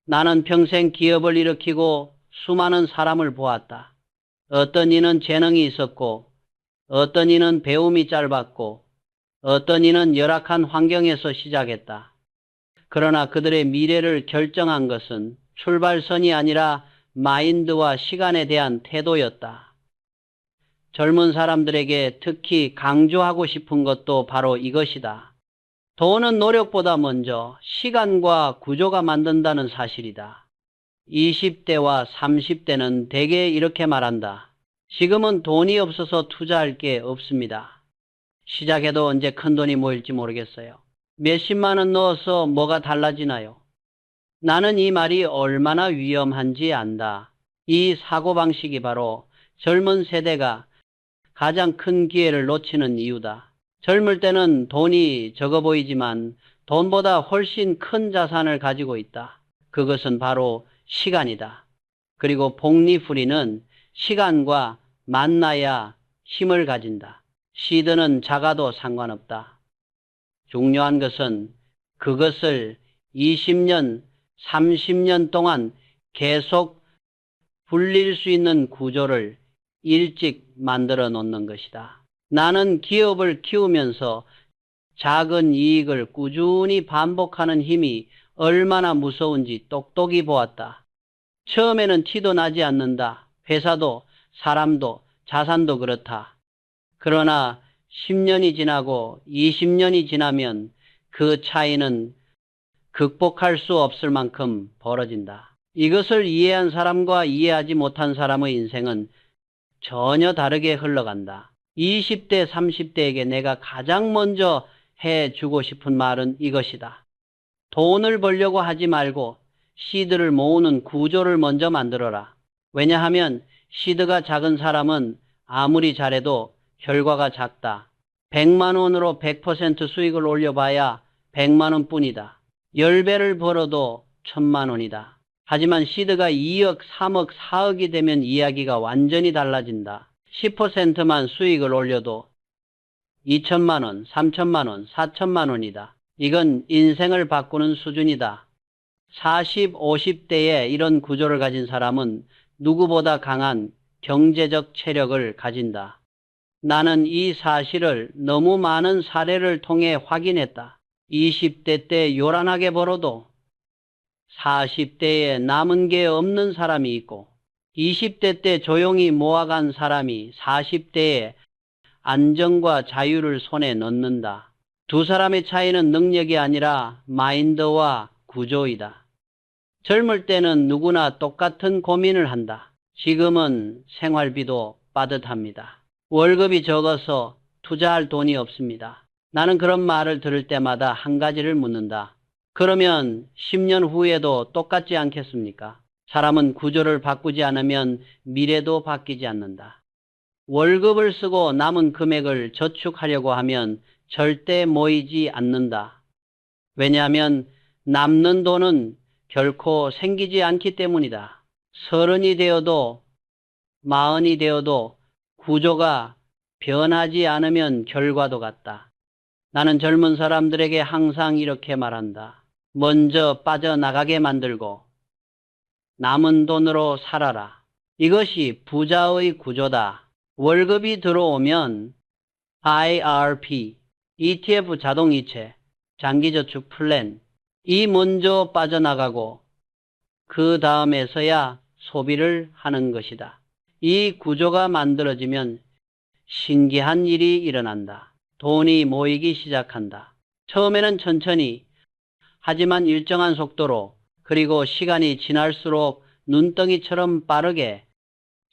나는 평생 기업을 일으키고 수많은 사람을 보았다. 어떤 이는 재능이 있었고, 어떤 이는 배움이 짧았고, 어떤 이는 열악한 환경에서 시작했다. 그러나 그들의 미래를 결정한 것은 출발선이 아니라 마인드와 시간에 대한 태도였다. 젊은 사람들에게 특히 강조하고 싶은 것도 바로 이것이다. 돈은 노력보다 먼저 시간과 구조가 만든다는 사실이다. 20대와 30대는 대개 이렇게 말한다. 지금은 돈이 없어서 투자할 게 없습니다. 시작해도 언제 큰돈이 모일지 모르겠어요. 몇십만 원 넣어서 뭐가 달라지나요? 나는 이 말이 얼마나 위험한지 안다. 이 사고방식이 바로 젊은 세대가 가장 큰 기회를 놓치는 이유다. 젊을 때는 돈이 적어 보이지만 돈보다 훨씬 큰 자산을 가지고 있다. 그것은 바로 시간이다. 그리고 복리후리는 시간과 만나야 힘을 가진다. 시드는 작아도 상관없다. 중요한 것은 그것을 20년, 30년 동안 계속 불릴 수 있는 구조를 일찍 만들어 놓는 것이다. 나는 기업을 키우면서 작은 이익을 꾸준히 반복하는 힘이 얼마나 무서운지 똑똑히 보았다. 처음에는 티도 나지 않는다. 회사도 사람도 자산도 그렇다. 그러나 10년이 지나고 20년이 지나면 그 차이는 극복할 수 없을 만큼 벌어진다. 이것을 이해한 사람과 이해하지 못한 사람의 인생은 전혀 다르게 흘러간다. 20대, 30대에게 내가 가장 먼저 해주고 싶은 말은 이것이다. 돈을 벌려고 하지 말고 시드를 모으는 구조를 먼저 만들어라. 왜냐하면 시드가 작은 사람은 아무리 잘해도 결과가 작다. 100만 원으로 100% 수익을 올려봐야 100만 원뿐이다. 10배를 벌어도 1000만 원이다. 하지만 시드가 2억, 3억, 4억이 되면 이야기가 완전히 달라진다. 10%만 수익을 올려도 2천만 원, 3천만 원, 4천만 원이다. 이건 인생을 바꾸는 수준이다. 40, 50대에 이런 구조를 가진 사람은 누구보다 강한 경제적 체력을 가진다. 나는 이 사실을 너무 많은 사례를 통해 확인했다. 20대 때 요란하게 벌어도 40대에 남은 게 없는 사람이 있고 20대 때 조용히 모아간 사람이 40대에 안정과 자유를 손에 넣는다. 두 사람의 차이는 능력이 아니라 마인드와 구조이다. 젊을 때는 누구나 똑같은 고민을 한다. 지금은 생활비도 빠듯합니다. 월급이 적어서 투자할 돈이 없습니다. 나는 그런 말을 들을 때마다 한 가지를 묻는다. 그러면 10년 후에도 똑같지 않겠습니까? 사람은 구조를 바꾸지 않으면 미래도 바뀌지 않는다. 월급을 쓰고 남은 금액을 저축하려고 하면 절대 모이지 않는다. 왜냐하면 남는 돈은 결코 생기지 않기 때문이다. 30이 되어도 40이 되어도 구조가 변하지 않으면 결과도 같다. 나는 젊은 사람들에게 항상 이렇게 말한다. 먼저 빠져나가게 만들고 남은 돈으로 살아라. 이것이 부자의 구조다. 월급이 들어오면 IRP, ETF 자동이체, 장기저축 플랜, 이 먼저 빠져나가고 그 다음에서야 소비를 하는 것이다. 이 구조가 만들어지면 신기한 일이 일어난다. 돈이 모이기 시작한다. 처음에는 천천히, 하지만 일정한 속도로, 그리고 시간이 지날수록 눈덩이처럼 빠르게.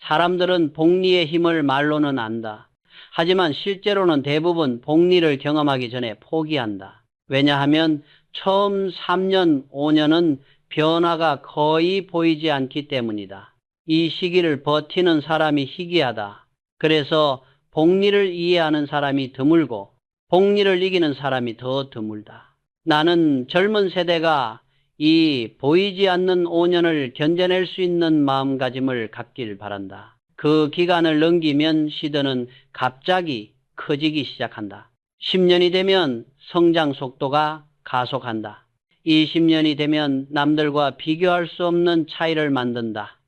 사람들은 복리의 힘을 말로는 안다. 하지만 실제로는 대부분 복리를 경험하기 전에 포기한다. 왜냐하면 처음 3년, 5년은 변화가 거의 보이지 않기 때문이다. 이 시기를 버티는 사람이 희귀하다. 그래서 복리를 이해하는 사람이 드물고 복리를 이기는 사람이 더 드물다. 나는 젊은 세대가 이 보이지 않는 5년을 견뎌낼 수 있는 마음가짐을 갖길 바란다. 그 기간을 넘기면 시드는 갑자기 커지기 시작한다. 10년이 되면 성장 속도가 가속한다. 20년이 되면 남들과 비교할 수 없는 차이를 만든다.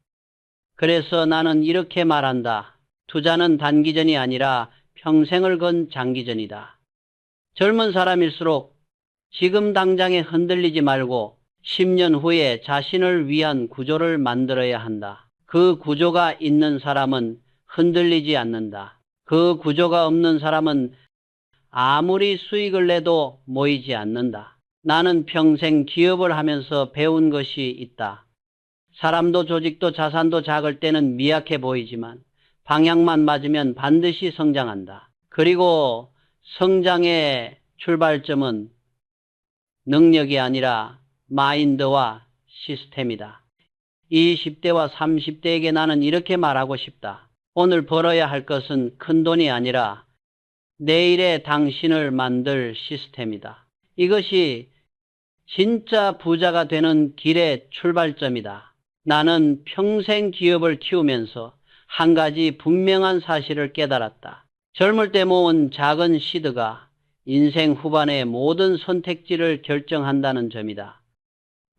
그래서 나는 이렇게 말한다. 투자는 단기전이 아니라 평생을 건 장기전이다. 젊은 사람일수록 지금 당장에 흔들리지 말고 10년 후에 자신을 위한 구조를 만들어야 한다. 그 구조가 있는 사람은 흔들리지 않는다. 그 구조가 없는 사람은 아무리 수익을 내도 모이지 않는다. 나는 평생 기업을 하면서 배운 것이 있다. 사람도 조직도 자산도 작을 때는 미약해 보이지만 방향만 맞으면 반드시 성장한다. 그리고 성장의 출발점은 능력이 아니라 마인드와 시스템이다. 20대와 30대에게 나는 이렇게 말하고 싶다. 오늘 벌어야 할 것은 큰 돈이 아니라 내일의 당신을 만들 시스템이다. 이것이 진짜 부자가 되는 길의 출발점이다. 나는 평생 기업을 키우면서 한 가지 분명한 사실을 깨달았다. 젊을 때 모은 작은 시드가 인생 후반의 모든 선택지를 결정한다는 점이다.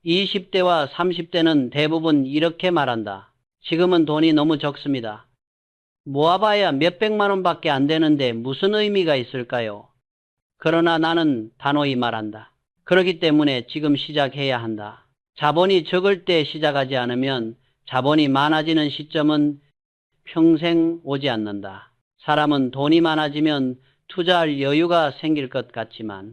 20대와 30대는 대부분 이렇게 말한다. 지금은 돈이 너무 적습니다. 모아봐야 몇백만 원밖에 안 되는데 무슨 의미가 있을까요? 그러나 나는 단호히 말한다. 그렇기 때문에 지금 시작해야 한다. 자본이 적을 때 시작하지 않으면 자본이 많아지는 시점은 평생 오지 않는다. 사람은 돈이 많아지면 투자할 여유가 생길 것 같지만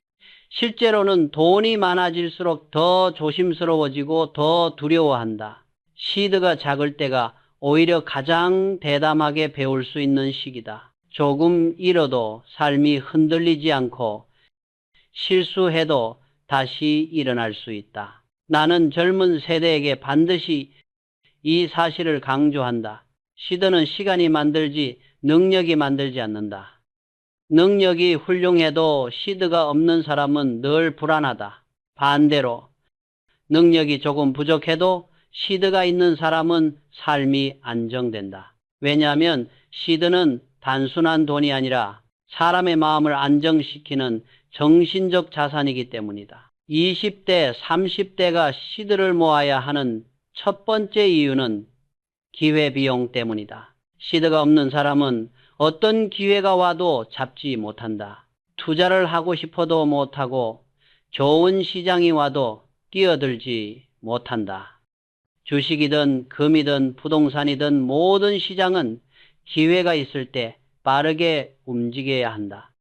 실제로는 돈이 많아질수록 더 조심스러워지고 더 두려워한다. 시드가 작을 때가 오히려 가장 대담하게 배울 수 있는 시기다. 조금 잃어도 삶이 흔들리지 않고 실수해도 다시 일어날 수 있다. 나는 젊은 세대에게 반드시 이 사실을 강조한다. 시드는 시간이 만들지 능력이 만들지 않는다. 능력이 훌륭해도 시드가 없는 사람은 늘 불안하다. 반대로 능력이 조금 부족해도 시드가 있는 사람은 삶이 안정된다. 왜냐하면 시드는 단순한 돈이 아니라 사람의 마음을 안정시키는 정신적 자산이기 때문이다. 20대, 30대가 시드를 모아야 하는 첫 번째 이유는 기회비용 때문이다. 시드가 없는 사람은 어떤 기회가 와도 잡지 못한다. 투자를 하고 싶어도 못하고 좋은 시장이 와도 뛰어들지 못한다. 주식이든 금이든 부동산이든 모든 시장은 기회가 있을 때 빠르게 움직여야 한다.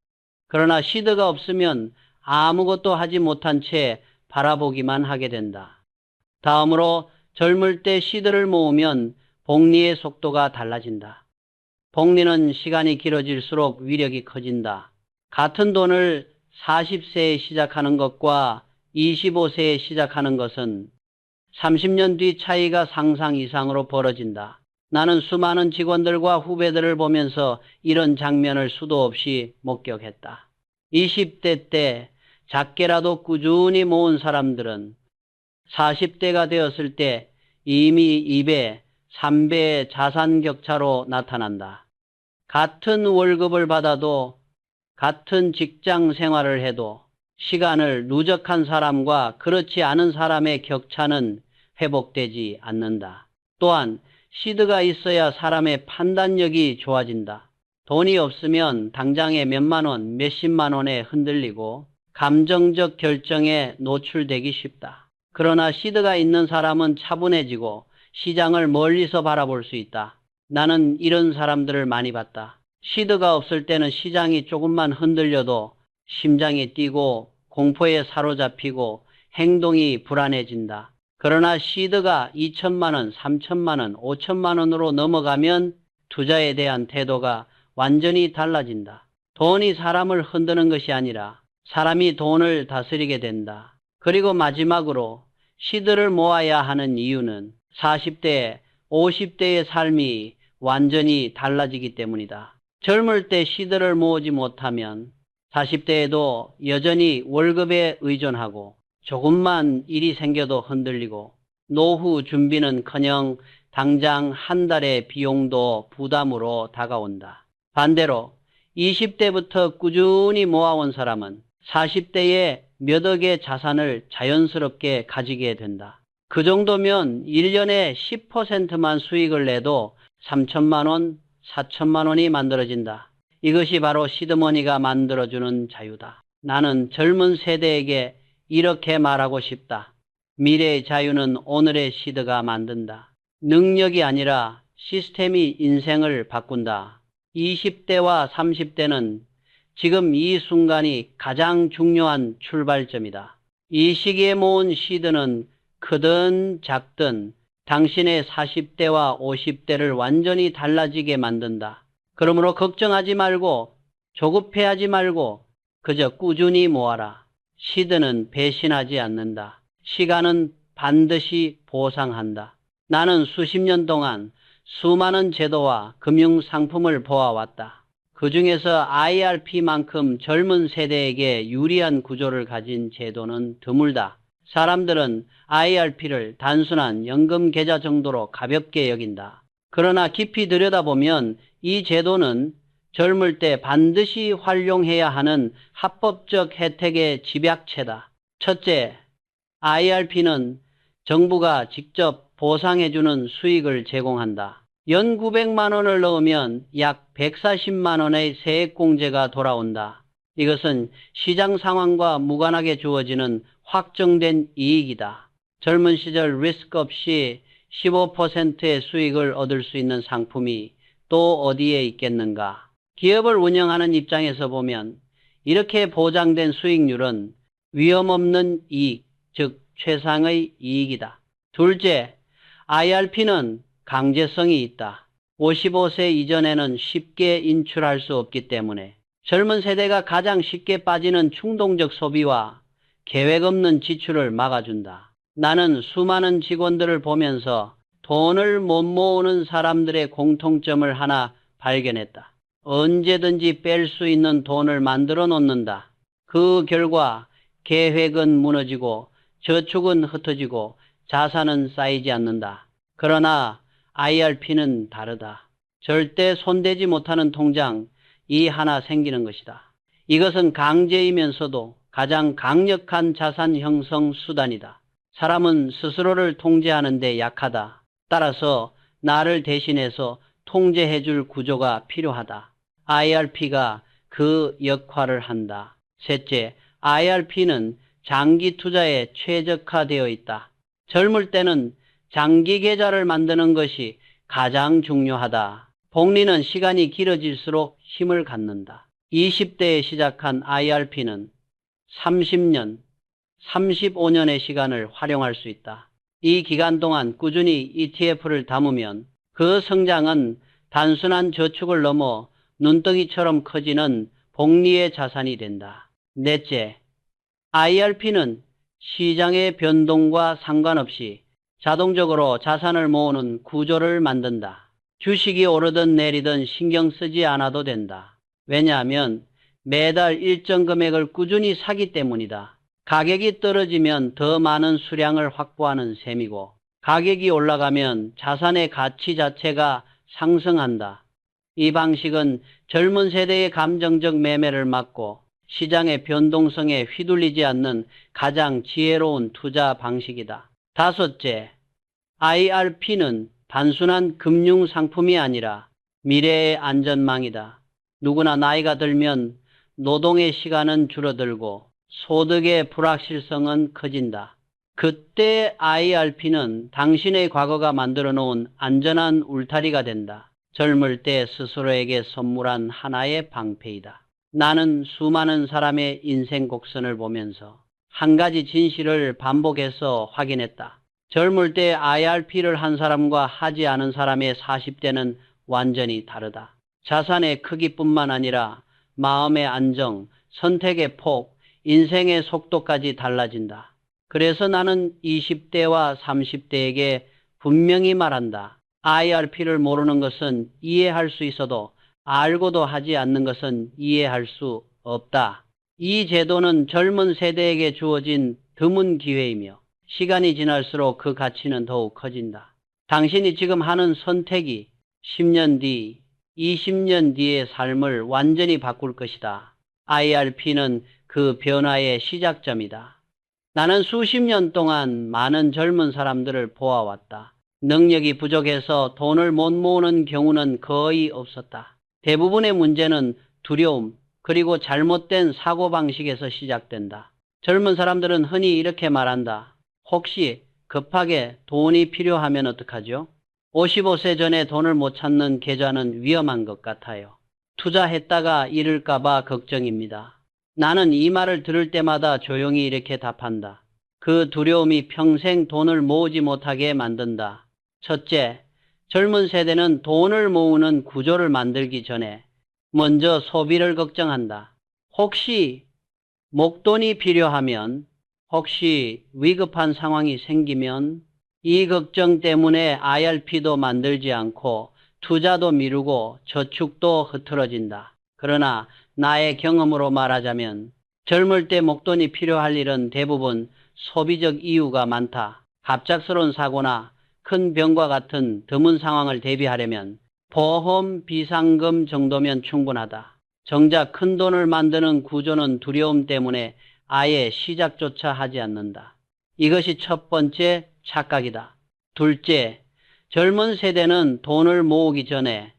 그러나 시드가 없으면 아무것도 하지 못한 채 바라보기만 하게 된다. 다음으로 젊을 때 시드를 모으면 복리의 속도가 달라진다. 복리는 시간이 길어질수록 위력이 커진다. 같은 돈을 40세에 시작하는 것과 25세에 시작하는 것은 30년 뒤 차이가 상상 이상으로 벌어진다. 나는 수많은 직원들과 후배들을 보면서 이런 장면을 수도 없이 목격했다. 20대 때 작게라도 꾸준히 모은 사람들은 40대가 되었을 때 이미 2배, 3배의 자산 격차로 나타난다. 같은 월급을 받아도 같은 직장 생활을 해도 시간을 누적한 사람과 그렇지 않은 사람의 격차는 회복되지 않는다. 또한 시드가 있어야 사람의 판단력이 좋아진다. 돈이 없으면 당장에 몇만 원, 몇십만 원에 흔들리고 감정적 결정에 노출되기 쉽다. 그러나 시드가 있는 사람은 차분해지고 시장을 멀리서 바라볼 수 있다. 나는 이런 사람들을 많이 봤다. 시드가 없을 때는 시장이 조금만 흔들려도 심장이 뛰고 공포에 사로잡히고 행동이 불안해진다. 그러나 시드가 2천만 원, 3천만 원, 5천만 원으로 넘어가면 투자에 대한 태도가 완전히 달라진다. 돈이 사람을 흔드는 것이 아니라 사람이 돈을 다스리게 된다. 그리고 마지막으로 시드를 모아야 하는 이유는 40대, 50대의 삶이 완전히 달라지기 때문이다. 젊을 때 시드를 모으지 못하면 40대에도 여전히 월급에 의존하고 조금만 일이 생겨도 흔들리고 노후 준비는커녕 당장 한 달의 비용도 부담으로 다가온다. 반대로 20대부터 꾸준히 모아온 사람은 40대에 몇 억의 자산을 자연스럽게 가지게 된다. 그 정도면 1년에 10%만 수익을 내도 3천만 원, 4천만 원이 만들어진다. 이것이 바로 시드머니가 만들어주는 자유다. 나는 젊은 세대에게 이렇게 말하고 싶다. 미래의 자유는 오늘의 시드가 만든다. 능력이 아니라 시스템이 인생을 바꾼다. 20대와 30대는 지금 이 순간이 가장 중요한 출발점이다. 이 시기에 모은 시드는 크든 작든 당신의 40대와 50대를 완전히 달라지게 만든다. 그러므로 걱정하지 말고 조급해하지 말고 그저 꾸준히 모아라. 시드는 배신하지 않는다. 시간은 반드시 보상한다. 나는 수십 년 동안 수많은 제도와 금융상품을 보아왔다. 그 중에서 IRP만큼 젊은 세대에게 유리한 구조를 가진 제도는 드물다. 사람들은 IRP를 단순한 연금 계좌 정도로 가볍게 여긴다. 그러나 깊이 들여다보면 이 제도는 젊을 때 반드시 활용해야 하는 합법적 혜택의 집약체다. 첫째, IRP는 정부가 직접 보상해주는 수익을 제공한다. 연 900만 원을 넣으면 약 140만 원의 세액공제가 돌아온다. 이것은 시장 상황과 무관하게 주어지는 확정된 이익이다. 젊은 시절 리스크 없이 15%의 수익을 얻을 수 있는 상품이 또 어디에 있겠는가? 기업을 운영하는 입장에서 보면 이렇게 보장된 수익률은 위험 없는 이익, 즉 최상의 이익이다. 둘째, IRP는 강제성이 있다. 55세 이전에는 쉽게 인출할 수 없기 때문에 젊은 세대가 가장 쉽게 빠지는 충동적 소비와 계획 없는 지출을 막아준다. 나는 수많은 직원들을 보면서 돈을 못 모으는 사람들의 공통점을 하나 발견했다. 언제든지 뺄 수 있는 돈을 만들어 놓는다. 그 결과 계획은 무너지고 저축은 흩어지고 자산은 쌓이지 않는다. 그러나 IRP는 다르다. 절대 손대지 못하는 통장이 하나 생기는 것이다. 이것은 강제이면서도 가장 강력한 자산 형성 수단이다. 사람은 스스로를 통제하는 데 약하다. 따라서 나를 대신해서 통제해줄 구조가 필요하다. IRP가 그 역할을 한다. 셋째, IRP는 장기 투자에 최적화되어 있다. 젊을 때는 장기 계좌를 만드는 것이 가장 중요하다. 복리는 시간이 길어질수록 힘을 갖는다. 20대에 시작한 IRP는 30년, 35년의 시간을 활용할 수 있다. 이 기간 동안 꾸준히 ETF를 담으면 그 성장은 단순한 저축을 넘어 눈덩이처럼 커지는 복리의 자산이 된다. 넷째, IRP는 시장의 변동과 상관없이 자동적으로 자산을 모으는 구조를 만든다. 주식이 오르든 내리든 신경 쓰지 않아도 된다. 왜냐하면 매달 일정 금액을 꾸준히 사기 때문이다. 가격이 떨어지면 더 많은 수량을 확보하는 셈이고 가격이 올라가면 자산의 가치 자체가 상승한다. 이 방식은 젊은 세대의 감정적 매매를 막고 시장의 변동성에 휘둘리지 않는 가장 지혜로운 투자 방식이다. 다섯째, IRP는 단순한 금융상품이 아니라 미래의 안전망이다. 누구나 나이가 들면 노동의 시간은 줄어들고 소득의 불확실성은 커진다. 그때 IRP는 당신의 과거가 만들어 놓은 안전한 울타리가 된다. 젊을 때 스스로에게 선물한 하나의 방패이다. 나는 수많은 사람의 인생 곡선을 보면서 한 가지 진실을 반복해서 확인했다. 젊을 때 IRP를 한 사람과 하지 않은 사람의 40대는 완전히 다르다. 자산의 크기뿐만 아니라 마음의 안정, 선택의 폭, 인생의 속도까지 달라진다. 그래서 나는 20대와 30대에게 분명히 말한다. IRP를 모르는 것은 이해할 수 있어도 알고도 하지 않는 것은 이해할 수 없다. 이 제도는 젊은 세대에게 주어진 드문 기회이며 시간이 지날수록 그 가치는 더욱 커진다. 당신이 지금 하는 선택이 10년 뒤, 20년 뒤의 삶을 완전히 바꿀 것이다. IRP는 그 변화의 시작점이다. 나는 수십 년 동안 많은 젊은 사람들을 보아왔다. 능력이 부족해서 돈을 못 모으는 경우는 거의 없었다. 대부분의 문제는 두려움, 그리고 잘못된 사고방식에서 시작된다. 젊은 사람들은 흔히 이렇게 말한다. 혹시 급하게 돈이 필요하면 어떡하죠? 55세 전에 돈을 못 찾는 계좌는 위험한 것 같아요. 투자했다가 잃을까봐 걱정입니다. 나는 이 말을 들을 때마다 조용히 이렇게 답한다. 그 두려움이 평생 돈을 모으지 못하게 만든다. 첫째, 젊은 세대는 돈을 모으는 구조를 만들기 전에 먼저 소비를 걱정한다. 혹시 목돈이 필요하면, 혹시 위급한 상황이 생기면, 이 걱정 때문에 IRP도 만들지 않고 투자도 미루고 저축도 흐트러진다. 그러나 나의 경험으로 말하자면 젊을 때 목돈이 필요할 일은 대부분 소비적 이유가 많다. 갑작스러운 사고나 큰 병과 같은 드문 상황을 대비하려면 보험, 비상금 정도면 충분하다. 정작 큰 돈을 만드는 구조는 두려움 때문에 아예 시작조차 하지 않는다. 이것이 첫 번째 착각이다. 둘째, 젊은 세대는 돈을 모으기 전에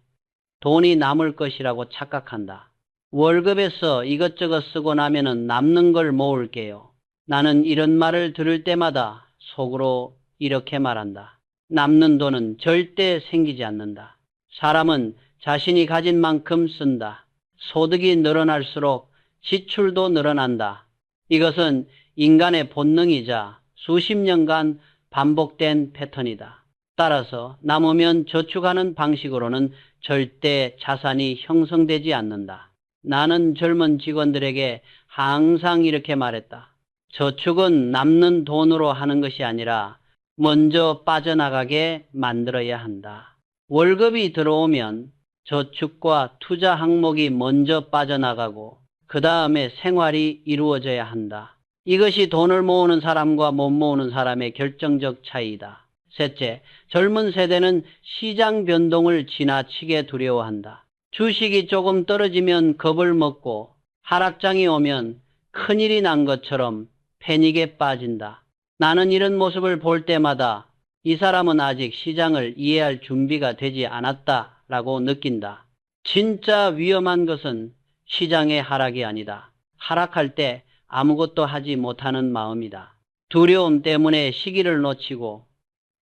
돈이 남을 것이라고 착각한다. 월급에서 이것저것 쓰고 나면은 남는 걸 모을게요. 나는 이런 말을 들을 때마다 속으로 이렇게 말한다. 남는 돈은 절대 생기지 않는다. 사람은 자신이 가진 만큼 쓴다. 소득이 늘어날수록 지출도 늘어난다. 이것은 인간의 본능이자 수십 년간 반복된 패턴이다. 따라서 남으면 저축하는 방식으로는 절대 자산이 형성되지 않는다. 나는 젊은 직원들에게 항상 이렇게 말했다. 저축은 남는 돈으로 하는 것이 아니라 먼저 빠져나가게 만들어야 한다. 월급이 들어오면 저축과 투자 항목이 먼저 빠져나가고 그 다음에 생활이 이루어져야 한다. 이것이 돈을 모으는 사람과 못 모으는 사람의 결정적 차이다. 셋째, 젊은 세대는 시장 변동을 지나치게 두려워한다. 주식이 조금 떨어지면 겁을 먹고 하락장이 오면 큰일이 난 것처럼 패닉에 빠진다. 나는 이런 모습을 볼 때마다 이 사람은 아직 시장을 이해할 준비가 되지 않았다라고 느낀다. 진짜 위험한 것은 시장의 하락이 아니다. 하락할 때 아무것도 하지 못하는 마음이다. 두려움 때문에 시기를 놓치고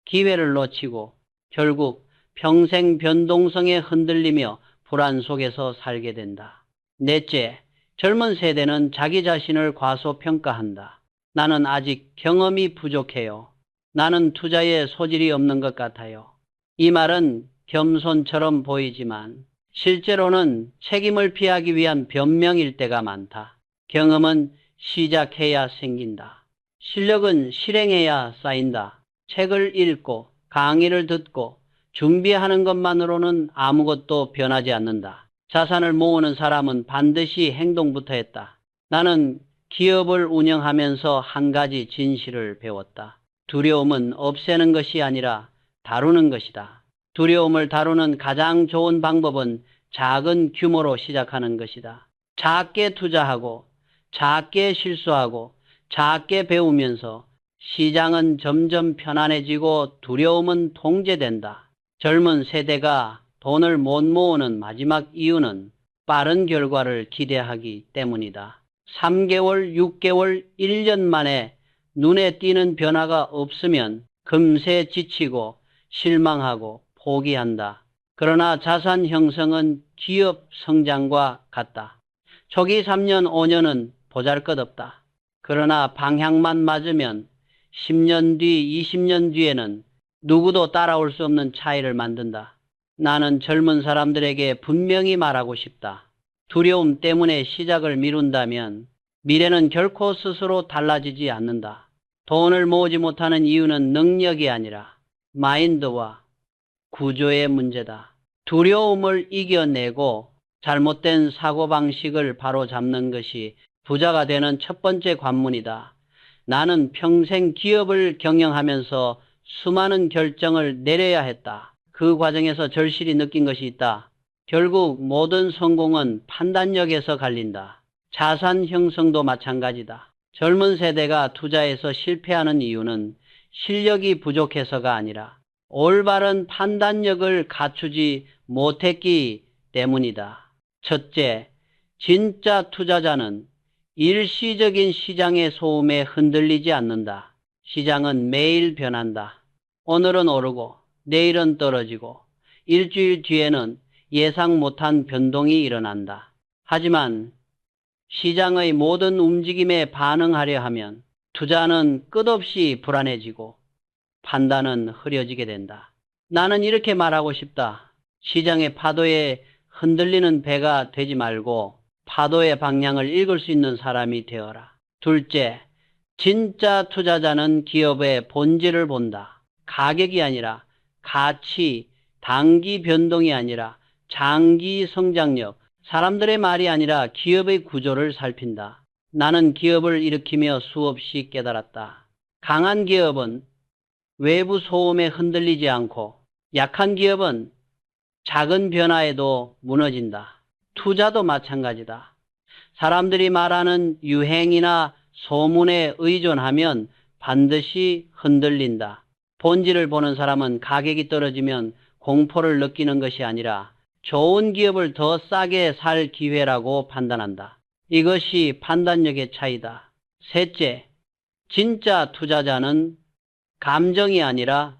기회를 놓치고 결국 평생 변동성에 흔들리며 불안 속에서 살게 된다. 넷째, 젊은 세대는 자기 자신을 과소평가한다. 나는 아직 경험이 부족해요. 나는 투자에 소질이 없는 것 같아요. 이 말은 겸손처럼 보이지만 실제로는 책임을 피하기 위한 변명일 때가 많다. 경험은 시작해야 생긴다. 실력은 실행해야 쌓인다. 책을 읽고 강의를 듣고 준비하는 것만으로는 아무것도 변하지 않는다. 자산을 모으는 사람은 반드시 행동부터 했다. 나는 기업을 운영하면서 한 가지 진실을 배웠다. 두려움은 없애는 것이 아니라 다루는 것이다. 두려움을 다루는 가장 좋은 방법은 작은 규모로 시작하는 것이다. 작게 투자하고 작게 실수하고 작게 배우면서 시장은 점점 편안해지고 두려움은 통제된다. 젊은 세대가 돈을 못 모으는 마지막 이유는 빠른 결과를 기대하기 때문이다. 3개월, 6개월, 1년 만에 눈에 띄는 변화가 없으면 금세 지치고 실망하고 포기한다. 그러나 자산 형성은 기업 성장과 같다. 초기 3년, 5년은 보잘것없다. 그러나 방향만 맞으면 10년 뒤, 20년 뒤에는 누구도 따라올 수 없는 차이를 만든다. 나는 젊은 사람들에게 분명히 말하고 싶다. 두려움 때문에 시작을 미룬다면 미래는 결코 스스로 달라지지 않는다. 돈을 모으지 못하는 이유는 능력이 아니라 마인드와 구조의 문제다. 두려움을 이겨내고 잘못된 사고방식을 바로잡는 것이 부자가 되는 첫 번째 관문이다. 나는 평생 기업을 경영하면서 수많은 결정을 내려야 했다. 그 과정에서 절실히 느낀 것이 있다. 결국 모든 성공은 판단력에서 갈린다. 자산 형성도 마찬가지다. 젊은 세대가 투자에서 실패하는 이유는 실력이 부족해서가 아니라 올바른 판단력을 갖추지 못했기 때문이다. 첫째, 진짜 투자자는 일시적인 시장의 소음에 흔들리지 않는다. 시장은 매일 변한다. 오늘은 오르고 내일은 떨어지고 일주일 뒤에는 예상 못한 변동이 일어난다. 하지만 시장의 모든 움직임에 반응하려 하면 투자는 끝없이 불안해지고 판단은 흐려지게 된다. 나는 이렇게 말하고 싶다. 시장의 파도에 흔들리는 배가 되지 말고 파도의 방향을 읽을 수 있는 사람이 되어라. 둘째, 진짜 투자자는 기업의 본질을 본다. 가격이 아니라 가치, 단기 변동이 아니라 장기 성장력, 사람들의 말이 아니라 기업의 구조를 살핀다. 나는 기업을 일으키며 수없이 깨달았다. 강한 기업은 외부 소음에 흔들리지 않고 약한 기업은 작은 변화에도 무너진다. 투자도 마찬가지다. 사람들이 말하는 유행이나 소문에 의존하면 반드시 흔들린다. 본질을 보는 사람은 가격이 떨어지면 공포를 느끼는 것이 아니라 좋은 기업을 더 싸게 살 기회라고 판단한다. 이것이 판단력의 차이다. 셋째, 진짜 투자자는 감정이 아니라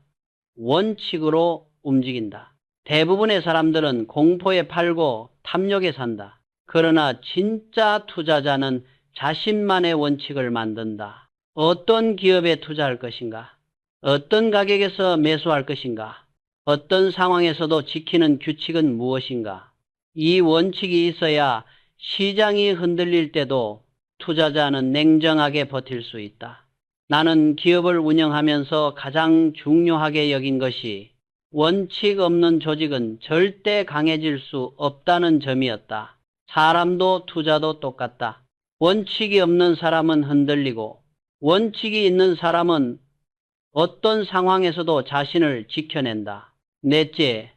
원칙으로 움직인다. 대부분의 사람들은 공포에 팔고 탐욕에 산다. 그러나 진짜 투자자는 자신만의 원칙을 만든다. 어떤 기업에 투자할 것인가? 어떤 가격에서 매수할 것인가? 어떤 상황에서도 지키는 규칙은 무엇인가? 이 원칙이 있어야 시장이 흔들릴 때도 투자자는 냉정하게 버틸 수 있다. 나는 기업을 운영하면서 가장 중요하게 여긴 것이 원칙 없는 조직은 절대 강해질 수 없다는 점이었다. 사람도 투자도 똑같다. 원칙이 없는 사람은 흔들리고 원칙이 있는 사람은 어떤 상황에서도 자신을 지켜낸다. 넷째,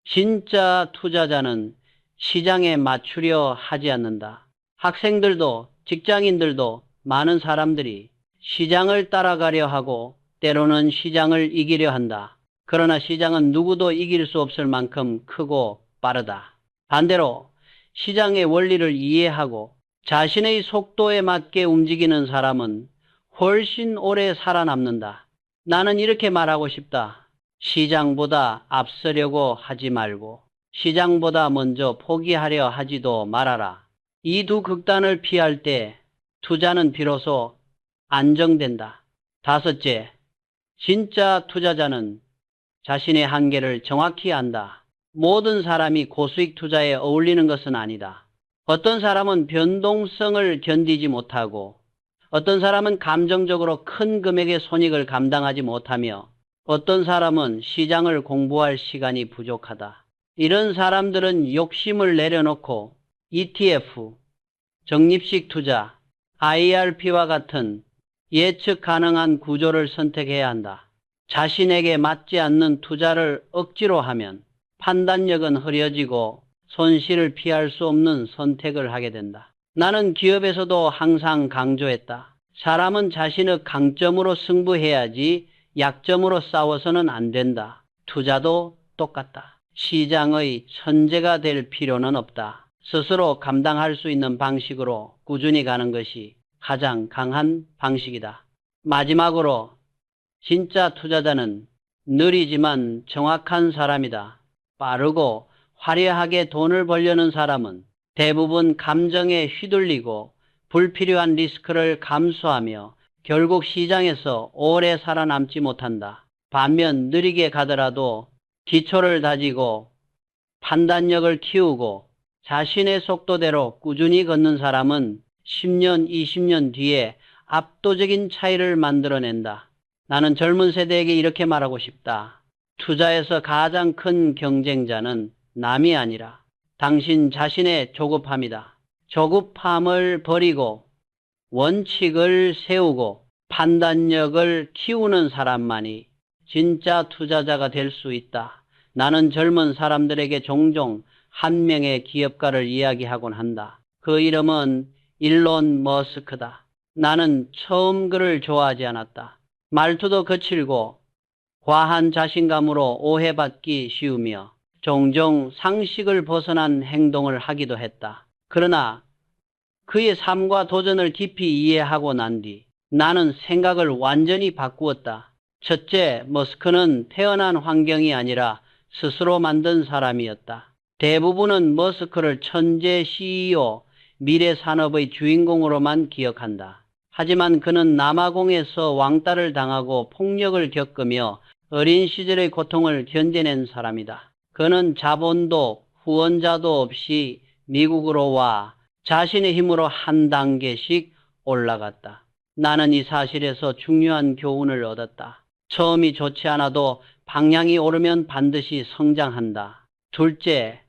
진짜 투자자는 시장에 맞추려 하지 않는다. 학생들도 직장인들도 많은 사람들이 시장을 따라가려 하고 때로는 시장을 이기려 한다. 그러나 시장은 누구도 이길 수 없을 만큼 크고 빠르다. 반대로 시장의 원리를 이해하고 자신의 속도에 맞게 움직이는 사람은 훨씬 오래 살아남는다. 나는 이렇게 말하고 싶다. 시장보다 앞서려고 하지 말고 시장보다 먼저 포기하려 하지도 말아라. 이 두 극단을 피할 때 투자는 비로소 안정된다. 다섯째, 진짜 투자자는 자신의 한계를 정확히 안다. 모든 사람이 고수익 투자에 어울리는 것은 아니다. 어떤 사람은 변동성을 견디지 못하고 어떤 사람은 감정적으로 큰 금액의 손익을 감당하지 못하며 어떤 사람은 시장을 공부할 시간이 부족하다. 이런 사람들은 욕심을 내려놓고 ETF, 적립식 투자, IRP와 같은 예측 가능한 구조를 선택해야 한다. 자신에게 맞지 않는 투자를 억지로 하면 판단력은 흐려지고 손실을 피할 수 없는 선택을 하게 된다. 나는 기업에서도 항상 강조했다. 사람은 자신의 강점으로 승부해야지 약점으로 싸워서는 안 된다. 투자도 똑같다. 시장의 천재가 될 필요는 없다. 스스로 감당할 수 있는 방식으로 꾸준히 가는 것이 가장 강한 방식이다. 마지막으로 진짜 투자자는 느리지만 정확한 사람이다. 빠르고 화려하게 돈을 벌려는 사람은 대부분 감정에 휘둘리고 불필요한 리스크를 감수하며 결국 시장에서 오래 살아남지 못한다. 반면 느리게 가더라도 기초를 다지고 판단력을 키우고 자신의 속도대로 꾸준히 걷는 사람은 10년, 20년 뒤에 압도적인 차이를 만들어낸다. 나는 젊은 세대에게 이렇게 말하고 싶다. 투자에서 가장 큰 경쟁자는 남이 아니라 당신 자신의 조급함이다. 조급함을 버리고 원칙을 세우고 판단력을 키우는 사람만이 진짜 투자자가 될 수 있다. 나는 젊은 사람들에게 종종 한 명의 기업가를 이야기하곤 한다. 그 이름은 일론 머스크다. 나는 처음 그를 좋아하지 않았다. 말투도 거칠고 과한 자신감으로 오해받기 쉬우며 종종 상식을 벗어난 행동을 하기도 했다. 그러나 그의 삶과 도전을 깊이 이해하고 난 뒤 나는 생각을 완전히 바꾸었다. 첫째, 머스크는 태어난 환경이 아니라 스스로 만든 사람이었다. 대부분은 머스크를 천재 CEO, 미래 산업의 주인공으로만 기억한다. 하지만 그는 남아공에서 왕따를 당하고 폭력을 겪으며 어린 시절의 고통을 견뎌낸 사람이다. 그는 자본도 후원자도 없이 미국으로 와 자신의 힘으로 한 단계씩 올라갔다. 나는 이 사실에서 중요한 교훈을 얻었다. 처음이 좋지 않아도 방향이 오르면 반드시 성장한다. 둘째,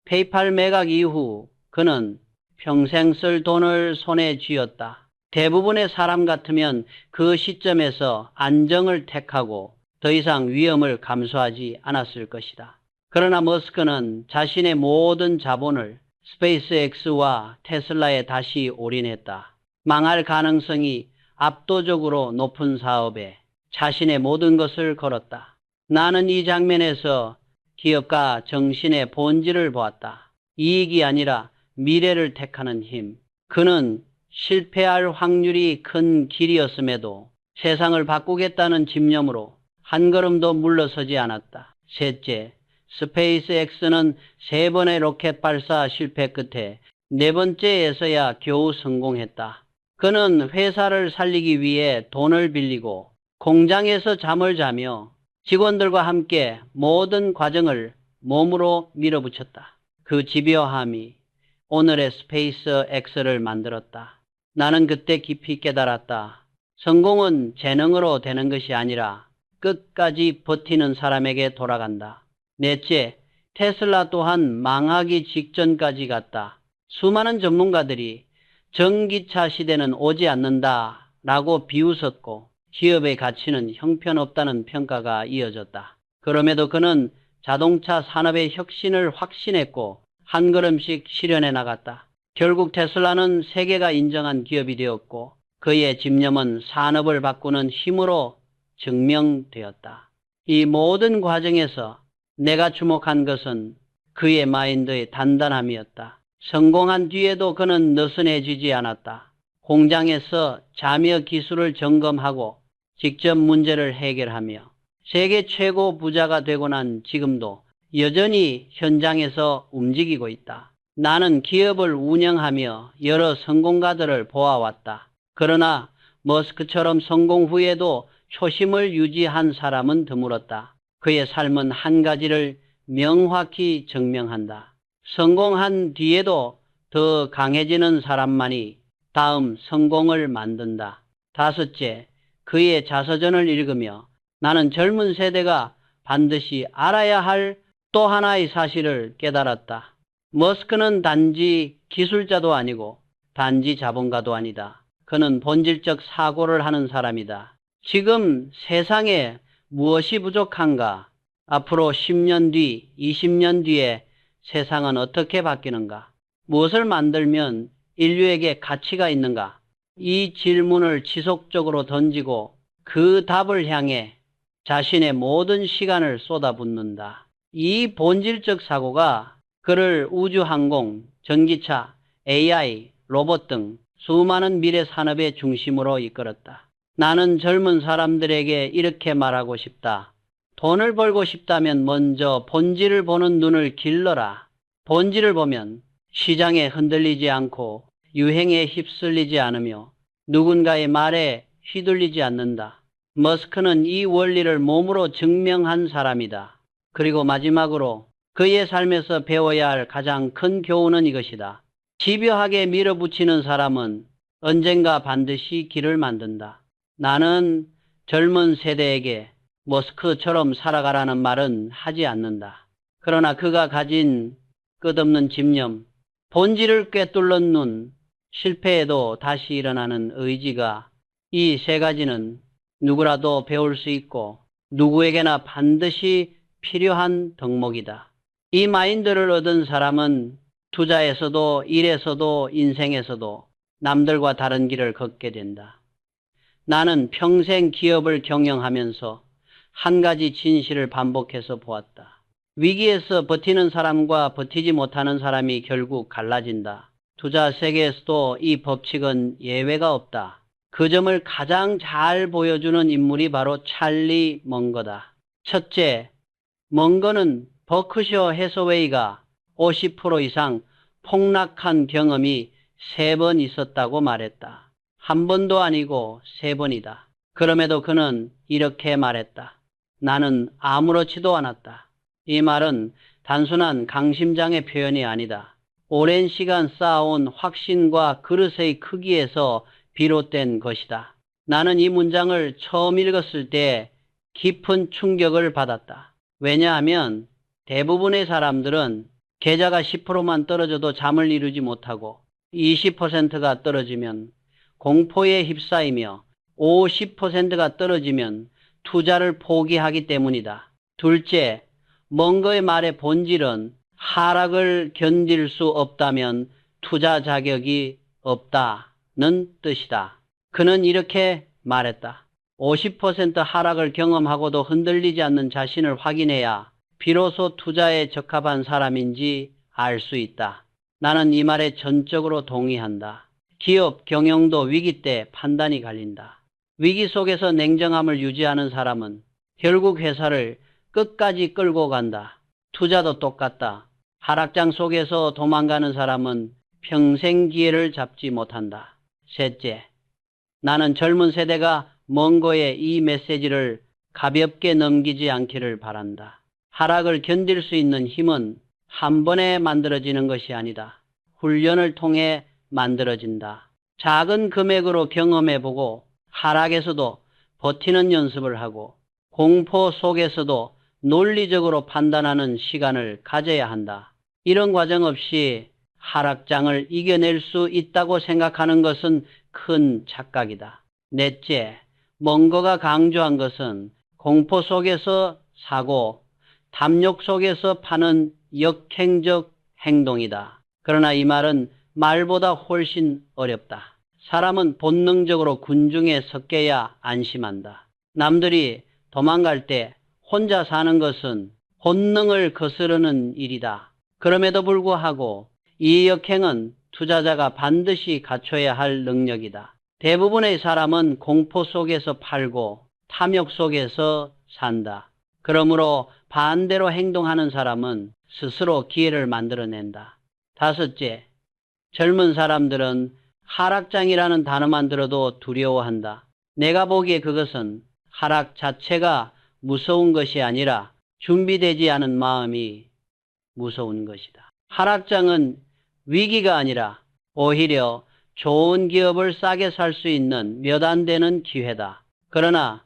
페이팔 매각 이후 그는 평생 쓸 돈을 손에 쥐었다. 대부분의 사람 같으면 그 시점에서 안정을 택하고 더 이상 위험을 감수하지 않았을 것이다. 그러나 머스크는 자신의 모든 자본을 스페이스X와 테슬라에 다시 올인했다. 망할 가능성이 압도적으로 높은 사업에 자신의 모든 것을 걸었다. 나는 이 장면에서 기업가 정신의 본질을 보았다. 이익이 아니라 미래를 택하는 힘. 그는 실패할 확률이 큰 길이었음에도 세상을 바꾸겠다는 집념으로 한 걸음도 물러서지 않았다. 셋째, 스페이스X는 3번의 로켓 발사 실패 끝에 4번째에서야 겨우 성공했다. 그는 회사를 살리기 위해 돈을 빌리고 공장에서 잠을 자며 직원들과 함께 모든 과정을 몸으로 밀어붙였다. 그 집요함이 오늘의 스페이스X를 만들었다. 나는 그때 깊이 깨달았다. 성공은 재능으로 되는 것이 아니라 끝까지 버티는 사람에게 돌아간다. 넷째, 테슬라 또한 망하기 직전까지 갔다. 수많은 전문가들이 전기차 시대는 오지 않는다라고 비웃었고 기업의 가치는 형편없다는 평가가 이어졌다. 그럼에도 그는 자동차 산업의 혁신을 확신했고 한 걸음씩 실현해 나갔다. 결국 테슬라는 세계가 인정한 기업이 되었고 그의 집념은 산업을 바꾸는 힘으로 증명되었다. 이 모든 과정에서 내가 주목한 것은 그의 마인드의 단단함이었다. 성공한 뒤에도 그는 느슨해지지 않았다. 공장에서 자며 기술을 점검하고 직접 문제를 해결하며 세계 최고 부자가 되고 난 지금도 여전히 현장에서 움직이고 있다. 나는 기업을 운영하며 여러 성공가들을 보아왔다. 그러나 머스크처럼 성공 후에도 초심을 유지한 사람은 드물었다. 그의 삶은 한 가지를 명확히 증명한다. 성공한 뒤에도 더 강해지는 사람만이 다음 성공을 만든다. 다섯째, 그의 자서전을 읽으며 나는 젊은 세대가 반드시 알아야 할 또 하나의 사실을 깨달았다. 머스크는 단지 기술자도 아니고 단지 자본가도 아니다. 그는 본질적 사고를 하는 사람이다. 지금 세상에 무엇이 부족한가? 앞으로 10년 뒤, 20년 뒤에 세상은 어떻게 바뀌는가? 무엇을 만들면 인류에게 가치가 있는가? 이 질문을 지속적으로 던지고 그 답을 향해 자신의 모든 시간을 쏟아붓는다. 이 본질적 사고가 그를 우주항공, 전기차, AI, 로봇 등 수많은 미래 산업의 중심으로 이끌었다. 나는 젊은 사람들에게 이렇게 말하고 싶다. 돈을 벌고 싶다면 먼저 본질을 보는 눈을 길러라. 본질을 보면 시장에 흔들리지 않고 유행에 휩쓸리지 않으며 누군가의 말에 휘둘리지 않는다. 머스크는 이 원리를 몸으로 증명한 사람이다. 그리고 마지막으로 그의 삶에서 배워야 할 가장 큰 교훈은 이것이다. 집요하게 밀어붙이는 사람은 언젠가 반드시 길을 만든다. 나는 젊은 세대에게 머스크처럼 살아가라는 말은 하지 않는다. 그러나 그가 가진 끝없는 집념, 본질을 꿰뚫는 눈, 실패에도 다시 일어나는 의지가 이 세 가지는 누구라도 배울 수 있고 누구에게나 반드시 필요한 덕목이다. 이 마인드를 얻은 사람은 투자에서도 일에서도 인생에서도 남들과 다른 길을 걷게 된다. 나는 평생 기업을 경영하면서 한 가지 진실을 반복해서 보았다. 위기에서 버티는 사람과 버티지 못하는 사람이 결국 갈라진다. 투자 세계에서도 이 법칙은 예외가 없다. 그 점을 가장 잘 보여주는 인물이 바로 찰리 먼거다. 첫째, 먼거는 버크셔 해서웨이가 50% 이상 폭락한 경험이 3번 있었다고 말했다. 한 번도 아니고 3번이다. 그럼에도 그는 이렇게 말했다. 나는 아무렇지도 않았다. 이 말은 단순한 강심장의 표현이 아니다. 오랜 시간 쌓아온 확신과 그릇의 크기에서 비롯된 것이다. 나는 이 문장을 처음 읽었을 때 깊은 충격을 받았다. 왜냐하면 대부분의 사람들은 계좌가 10%만 떨어져도 잠을 이루지 못하고 20%가 떨어지면 공포에 휩싸이며 50%가 떨어지면 투자를 포기하기 때문이다. 둘째, 먼거의 말의 본질은 하락을 견딜 수 없다면 투자 자격이 없다는 뜻이다. 그는 이렇게 말했다. 50% 하락을 경험하고도 흔들리지 않는 자신을 확인해야 비로소 투자에 적합한 사람인지 알 수 있다. 나는 이 말에 전적으로 동의한다. 기업 경영도 위기 때 판단이 갈린다. 위기 속에서 냉정함을 유지하는 사람은 결국 회사를 끝까지 끌고 간다. 투자도 똑같다. 하락장 속에서 도망가는 사람은 평생 기회를 잡지 못한다. 셋째, 나는 젊은 세대가 먼거의 이 메시지를 가볍게 넘기지 않기를 바란다. 하락을 견딜 수 있는 힘은 한 번에 만들어지는 것이 아니다. 훈련을 통해 만들어진다. 작은 금액으로 경험해보고 하락에서도 버티는 연습을 하고 공포 속에서도 논리적으로 판단하는 시간을 가져야 한다. 이런 과정 없이 하락장을 이겨낼 수 있다고 생각하는 것은 큰 착각이다. 넷째, 먼거가 강조한 것은 공포 속에서 사고 탐욕 속에서 파는 역행적 행동이다. 그러나 이 말은 말보다 훨씬 어렵다. 사람은 본능적으로 군중에 섞여야 안심한다. 남들이 도망갈 때 혼자 사는 것은 본능을 거스르는 일이다. 그럼에도 불구하고 이 역행은 투자자가 반드시 갖춰야 할 능력이다. 대부분의 사람은 공포 속에서 팔고 탐욕 속에서 산다. 그러므로 반대로 행동하는 사람은 스스로 기회를 만들어낸다. 다섯째, 젊은 사람들은 하락장이라는 단어만 들어도 두려워한다. 내가 보기에 그것은 하락 자체가 무서운 것이 아니라 준비되지 않은 마음이 무서운 것이다. 하락장은 위기가 아니라 오히려 좋은 기업을 싸게 살 수 있는 몇 안 되는 기회다. 그러나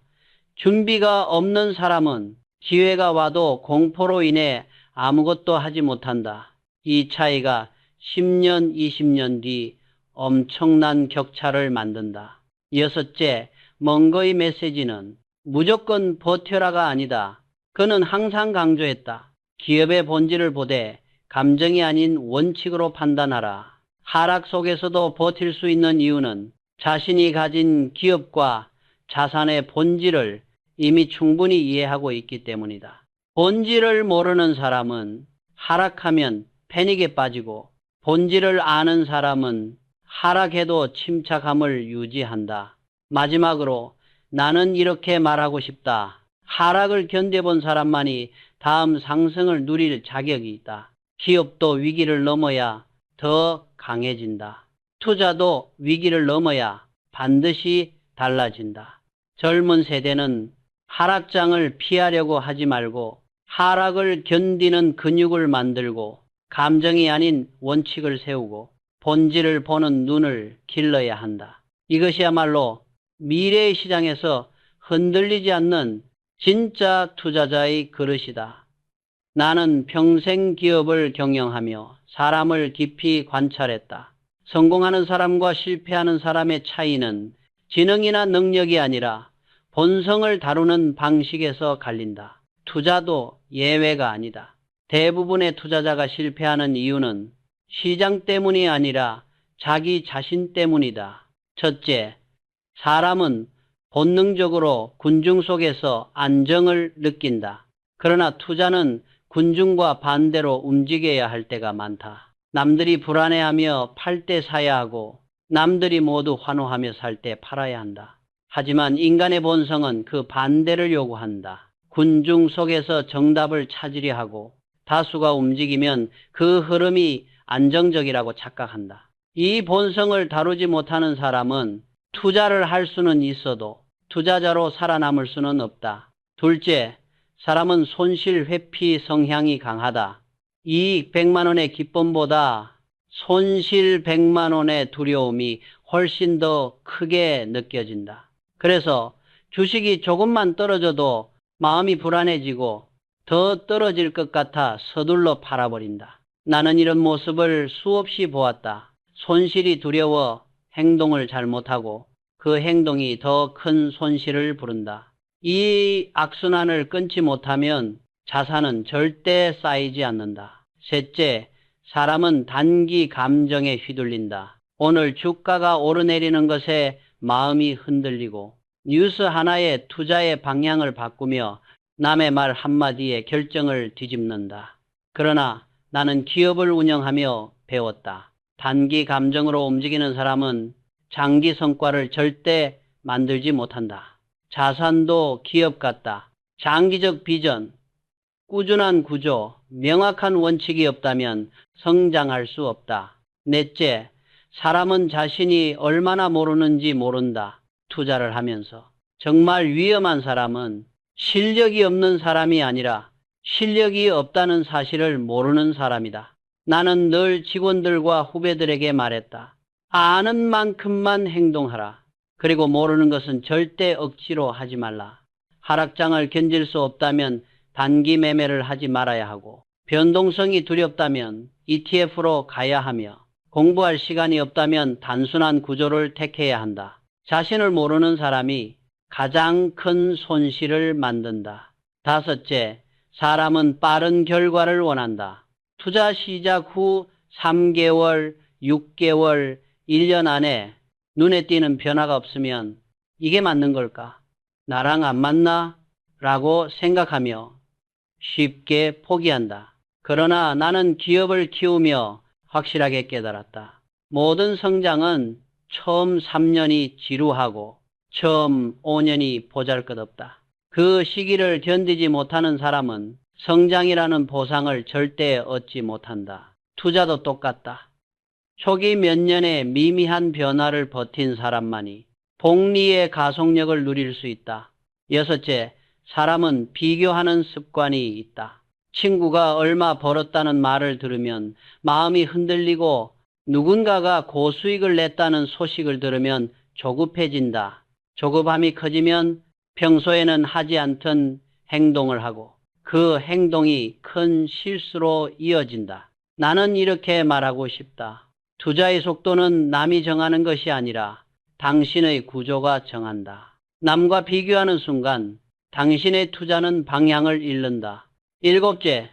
준비가 없는 사람은 기회가 와도 공포로 인해 아무것도 하지 못한다. 이 차이가 10년, 20년 뒤 엄청난 격차를 만든다. 여섯째, 먼거의 메시지는 무조건 버텨라가 아니다. 그는 항상 강조했다. 기업의 본질을 보되 감정이 아닌 원칙으로 판단하라. 하락 속에서도 버틸 수 있는 이유는 자신이 가진 기업과 자산의 본질을 이미 충분히 이해하고 있기 때문이다. 본질을 모르는 사람은 하락하면 패닉에 빠지고 본질을 아는 사람은 하락해도 침착함을 유지한다. 마지막으로 나는 이렇게 말하고 싶다. 하락을 견뎌본 사람만이 다음 상승을 누릴 자격이 있다. 기업도 위기를 넘어야 더 강해진다. 투자도 위기를 넘어야 반드시 달라진다. 젊은 세대는 하락장을 피하려고 하지 말고 하락을 견디는 근육을 만들고 감정이 아닌 원칙을 세우고 본질을 보는 눈을 길러야 한다. 이것이야말로 미래의 시장에서 흔들리지 않는 진짜 투자자의 그릇이다. 나는 평생 기업을 경영하며 사람을 깊이 관찰했다. 성공하는 사람과 실패하는 사람의 차이는 지능이나 능력이 아니라 본성을 다루는 방식에서 갈린다. 투자도 예외가 아니다. 대부분의 투자자가 실패하는 이유는 시장 때문이 아니라 자기 자신 때문이다. 첫째, 사람은 본능적으로 군중 속에서 안정을 느낀다. 그러나 투자는 군중과 반대로 움직여야 할 때가 많다. 남들이 불안해하며 팔 때 사야 하고 남들이 모두 환호하며 살 때 팔아야 한다. 하지만 인간의 본성은 그 반대를 요구한다. 군중 속에서 정답을 찾으려 하고 다수가 움직이면 그 흐름이 안정적이라고 착각한다. 이 본성을 다루지 못하는 사람은 투자를 할 수는 있어도 투자자로 살아남을 수는 없다. 둘째, 사람은 손실 회피 성향이 강하다. 이익 100만 원의 기쁨보다 손실 100만 원의 두려움이 훨씬 더 크게 느껴진다. 그래서 주식이 조금만 떨어져도 마음이 불안해지고 더 떨어질 것 같아 서둘러 팔아버린다. 나는 이런 모습을 수없이 보았다. 손실이 두려워 행동을 잘못하고 그 행동이 더 큰 손실을 부른다. 이 악순환을 끊지 못하면 자산은 절대 쌓이지 않는다. 셋째, 사람은 단기 감정에 휘둘린다. 오늘 주가가 오르내리는 것에 마음이 흔들리고 뉴스 하나에 투자의 방향을 바꾸며 남의 말 한마디에 결정을 뒤집는다. 그러나 나는 기업을 운영하며 배웠다. 단기 감정으로 움직이는 사람은 장기 성과를 절대 만들지 못한다. 자산도 기업 같다. 장기적 비전, 꾸준한 구조, 명확한 원칙이 없다면 성장할 수 없다. 넷째, 사람은 자신이 얼마나 모르는지 모른다. 투자를 하면서. 정말 위험한 사람은 실력이 없는 사람이 아니라 실력이 없다는 사실을 모르는 사람이다. 나는 늘 직원들과 후배들에게 말했다. 아는 만큼만 행동하라. 그리고 모르는 것은 절대 억지로 하지 말라. 하락장을 견딜 수 없다면 단기 매매를 하지 말아야 하고 변동성이 두렵다면 ETF로 가야 하며 공부할 시간이 없다면 단순한 구조를 택해야 한다. 자신을 모르는 사람이 가장 큰 손실을 만든다. 다섯째, 사람은 빠른 결과를 원한다. 투자 시작 후 3개월, 6개월, 1년 안에 눈에 띄는 변화가 없으면 이게 맞는 걸까? 나랑 안 맞나? 라고 생각하며 쉽게 포기한다. 그러나 나는 기업을 키우며 확실하게 깨달았다. 모든 성장은 처음 3년이 지루하고 처음 5년이 보잘것없다. 그 시기를 견디지 못하는 사람은 성장이라는 보상을 절대 얻지 못한다. 투자도 똑같다. 초기 몇 년의 미미한 변화를 버틴 사람만이 복리의 가속력을 누릴 수 있다. 여섯째, 사람은 비교하는 습관이 있다. 친구가 얼마 벌었다는 말을 들으면 마음이 흔들리고 누군가가 고수익을 냈다는 소식을 들으면 조급해진다. 조급함이 커지면 평소에는 하지 않던 행동을 하고 그 행동이 큰 실수로 이어진다. 나는 이렇게 말하고 싶다. 투자의 속도는 남이 정하는 것이 아니라 당신의 구조가 정한다. 남과 비교하는 순간 당신의 투자는 방향을 잃는다. 일곱째,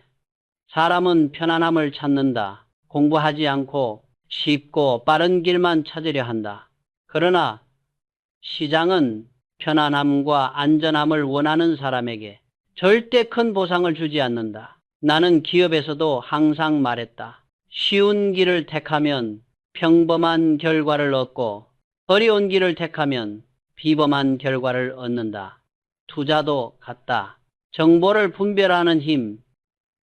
사람은 편안함을 찾는다. 공부하지 않고 쉽고 빠른 길만 찾으려 한다. 그러나 시장은 편안함과 안전함을 원하는 사람에게 절대 큰 보상을 주지 않는다. 나는 기업에서도 항상 말했다. 쉬운 길을 택하면 평범한 결과를 얻고 어려운 길을 택하면 비범한 결과를 얻는다. 투자도 같다. 정보를 분별하는 힘,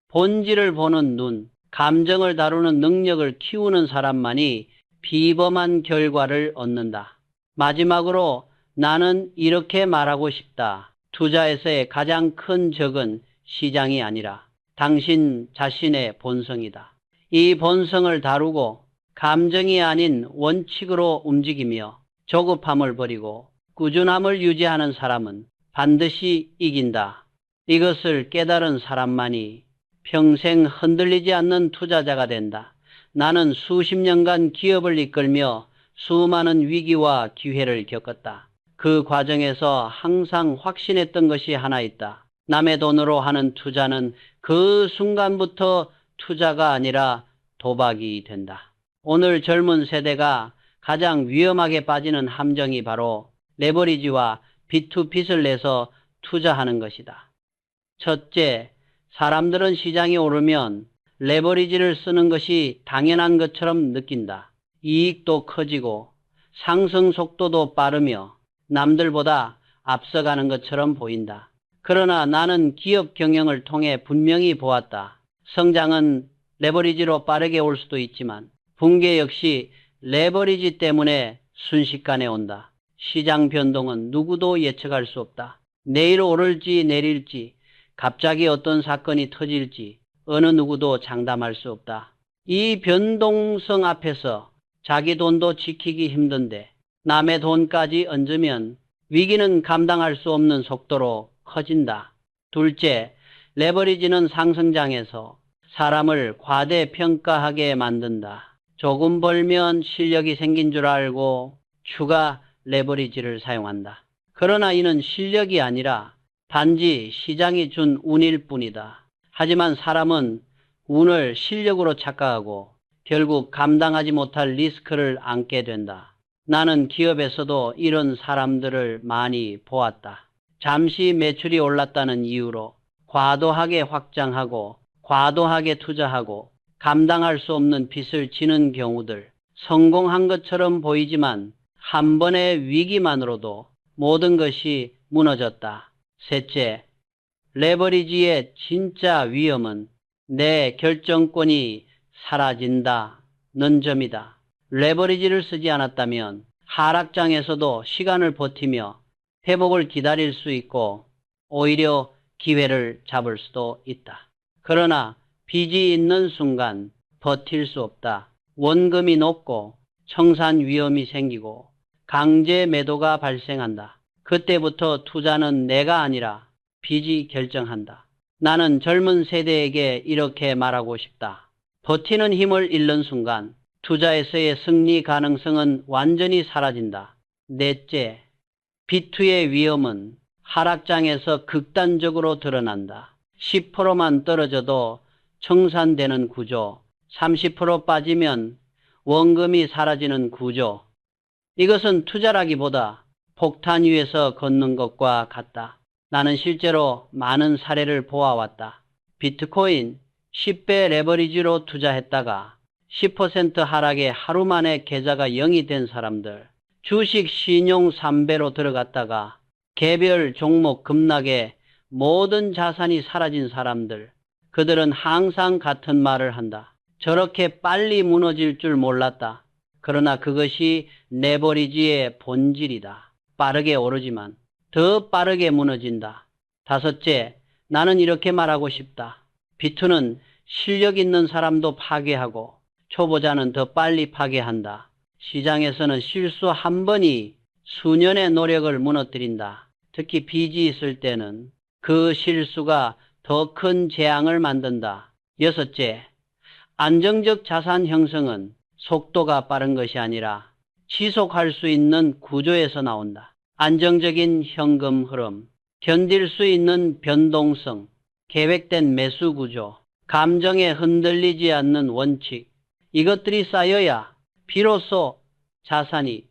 본질을 보는 눈, 감정을 다루는 능력을 키우는 사람만이 비범한 결과를 얻는다. 마지막으로 나는 이렇게 말하고 싶다. 투자에서의 가장 큰 적은 시장이 아니라 당신 자신의 본성이다. 이 본성을 다루고 감정이 아닌 원칙으로 움직이며 조급함을 버리고 꾸준함을 유지하는 사람은 반드시 이긴다. 이것을 깨달은 사람만이 평생 흔들리지 않는 투자자가 된다. 나는 수십 년간 기업을 이끌며 수많은 위기와 기회를 겪었다. 그 과정에서 항상 확신했던 것이 하나 있다. 남의 돈으로 하는 투자는 그 순간부터 투자가 아니라 도박이 된다. 오늘 젊은 세대가 가장 위험하게 빠지는 함정이 바로 레버리지와 빚을 내서 투자하는 것이다. 첫째, 사람들은 시장이 오르면 레버리지를 쓰는 것이 당연한 것처럼 느낀다. 이익도 커지고 상승 속도도 빠르며 남들보다 앞서가는 것처럼 보인다. 그러나 나는 기업 경영을 통해 분명히 보았다. 성장은 레버리지로 빠르게 올 수도 있지만 붕괴 역시 레버리지 때문에 순식간에 온다. 시장 변동은 누구도 예측할 수 없다. 내일 오를지 내릴지, 갑자기 어떤 사건이 터질지 어느 누구도 장담할 수 없다. 이 변동성 앞에서 자기 돈도 지키기 힘든데 남의 돈까지 얹으면 위기는 감당할 수 없는 속도로 커진다. 둘째, 레버리지는 상승장에서 사람을 과대평가하게 만든다. 조금 벌면 실력이 생긴 줄 알고 추가 레버리지를 사용한다. 그러나 이는 실력이 아니라 단지 시장이 준 운일 뿐이다. 하지만 사람은 운을 실력으로 착각하고 결국 감당하지 못할 리스크를 안게 된다. 나는 기업에서도 이런 사람들을 많이 보았다. 잠시 매출이 올랐다는 이유로 과도하게 확장하고 과도하게 투자하고 감당할 수 없는 빚을 지는 경우들. 성공한 것처럼 보이지만 한 번의 위기만으로도 모든 것이 무너졌다. 셋째, 레버리지의 진짜 위험은 내 결정권이 사라진다는 점이다. 레버리지를 쓰지 않았다면 하락장에서도 시간을 버티며 회복을 기다릴 수 있고 오히려 기회를 잡을 수도 있다. 그러나 빚이 있는 순간 버틸 수 없다. 원금이 높고 청산 위험이 생기고 강제 매도가 발생한다. 그때부터 투자는 내가 아니라 빚이 결정한다. 나는 젊은 세대에게 이렇게 말하고 싶다. 버티는 힘을 잃는 순간 투자에서의 승리 가능성은 완전히 사라진다. 넷째, 비투의 위험은 하락장에서 극단적으로 드러난다. 10%만 떨어져도 청산되는 구조, 30% 빠지면 원금이 사라지는 구조. 이것은 투자라기보다 폭탄 위에서 걷는 것과 같다. 나는 실제로 많은 사례를 보아왔다. 비트코인 10배 레버리지로 투자했다가 10% 하락에 하루 만에 계좌가 0이 된 사람들, 주식 신용 3배로 들어갔다가 개별 종목 급락에 모든 자산이 사라진 사람들, 그들은 항상 같은 말을 한다. 저렇게 빨리 무너질 줄 몰랐다. 그러나 그것이 레버리지의 본질이다. 빠르게 오르지만 더 빠르게 무너진다. 다섯째, 나는 이렇게 말하고 싶다. 비투는 실력 있는 사람도 파괴하고 초보자는 더 빨리 파괴한다. 시장에서는 실수 한 번이 수년의 노력을 무너뜨린다. 특히 빚이 있을 때는 그 실수가 더 큰 재앙을 만든다. 여섯째, 안정적 자산 형성은 속도가 빠른 것이 아니라 지속할 수 있는 구조에서 나온다. 안정적인 현금 흐름, 견딜 수 있는 변동성, 계획된 매수 구조, 감정에 흔들리지 않는 원칙, 이것들이 쌓여야 비로소 자산이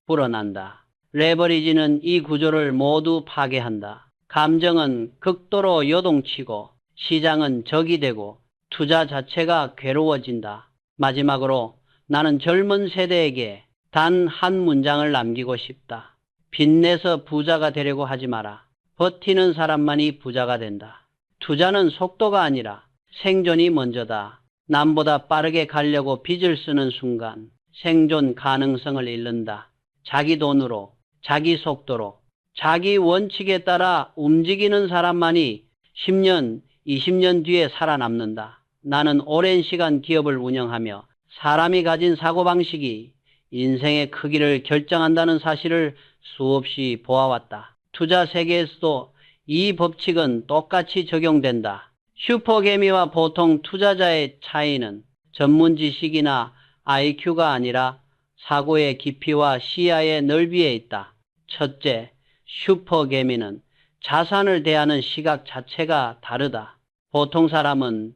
불어난다. 레버리지는 이 구조를 모두 파괴한다. 감정은 극도로 요동치고 시장은 적이 되고 투자 자체가 괴로워진다. 마지막으로 나는 젊은 세대에게 단 한 문장을 남기고 싶다. 빚내서 부자가 되려고 하지 마라. 버티는 사람만이 부자가 된다. 투자는 속도가 아니라 생존이 먼저다. 남보다 빠르게 가려고 빚을 쓰는 순간 생존 가능성을 잃는다. 자기 돈으로, 자기 속도로, 자기 원칙에 따라 움직이는 사람만이 10년, 20년 뒤에 살아남는다. 나는 오랜 시간 기업을 운영하며 사람이 가진 사고방식이 인생의 크기를 결정한다는 사실을 수없이 보아왔다. 투자 세계에서도 이 법칙은 똑같이 적용된다. 슈퍼개미와 보통 투자자의 차이는 전문 지식이나 IQ가 아니라 사고의 깊이와 시야의 넓이에 있다. 첫째, 슈퍼개미는 자산을 대하는 시각 자체가 다르다. 보통 사람은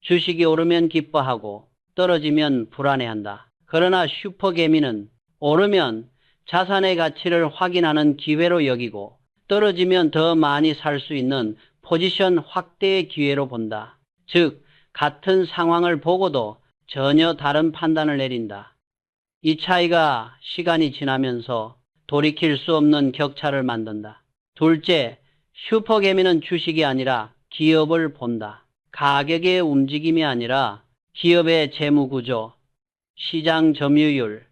주식이 오르면 기뻐하고 떨어지면 불안해한다. 그러나 슈퍼개미는 오르면 자산의 가치를 확인하는 기회로 여기고 떨어지면 더 많이 살 수 있는 포지션 확대의 기회로 본다. 즉, 같은 상황을 보고도 전혀 다른 판단을 내린다. 이 차이가 시간이 지나면서 돌이킬 수 없는 격차를 만든다. 둘째, 슈퍼개미는 주식이 아니라 기업을 본다. 가격의 움직임이 아니라 기업의 재무구조, 시장 점유율,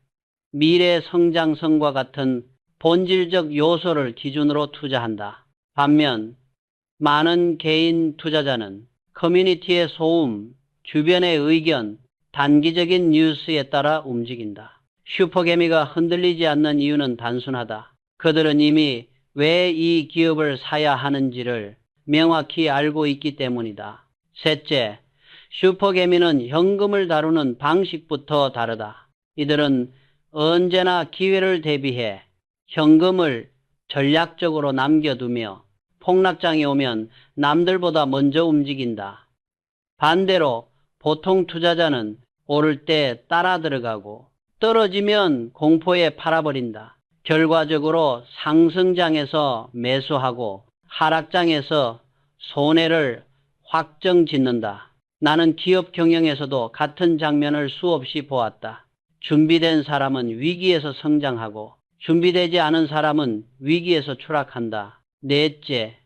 미래 성장성과 같은 본질적 요소를 기준으로 투자한다. 반면 많은 개인 투자자는 커뮤니티의 소음, 주변의 의견, 단기적인 뉴스에 따라 움직인다. 슈퍼개미가 흔들리지 않는 이유는 단순하다. 그들은 이미 왜 이 기업을 사야 하는지를 명확히 알고 있기 때문이다. 셋째, 슈퍼개미는 현금을 다루는 방식부터 다르다. 이들은 언제나 기회를 대비해 현금을 전략적으로 남겨두며 폭락장이 오면 남들보다 먼저 움직인다. 반대로 보통 투자자는 오를 때 따라 들어가고 떨어지면 공포에 팔아버린다. 결과적으로 상승장에서 매수하고 하락장에서 손해를 확정짓는다. 나는 기업 경영에서도 같은 장면을 수없이 보았다. 준비된 사람은 위기에서 성장하고 준비되지 않은 사람은 위기에서 추락한다. 넷째,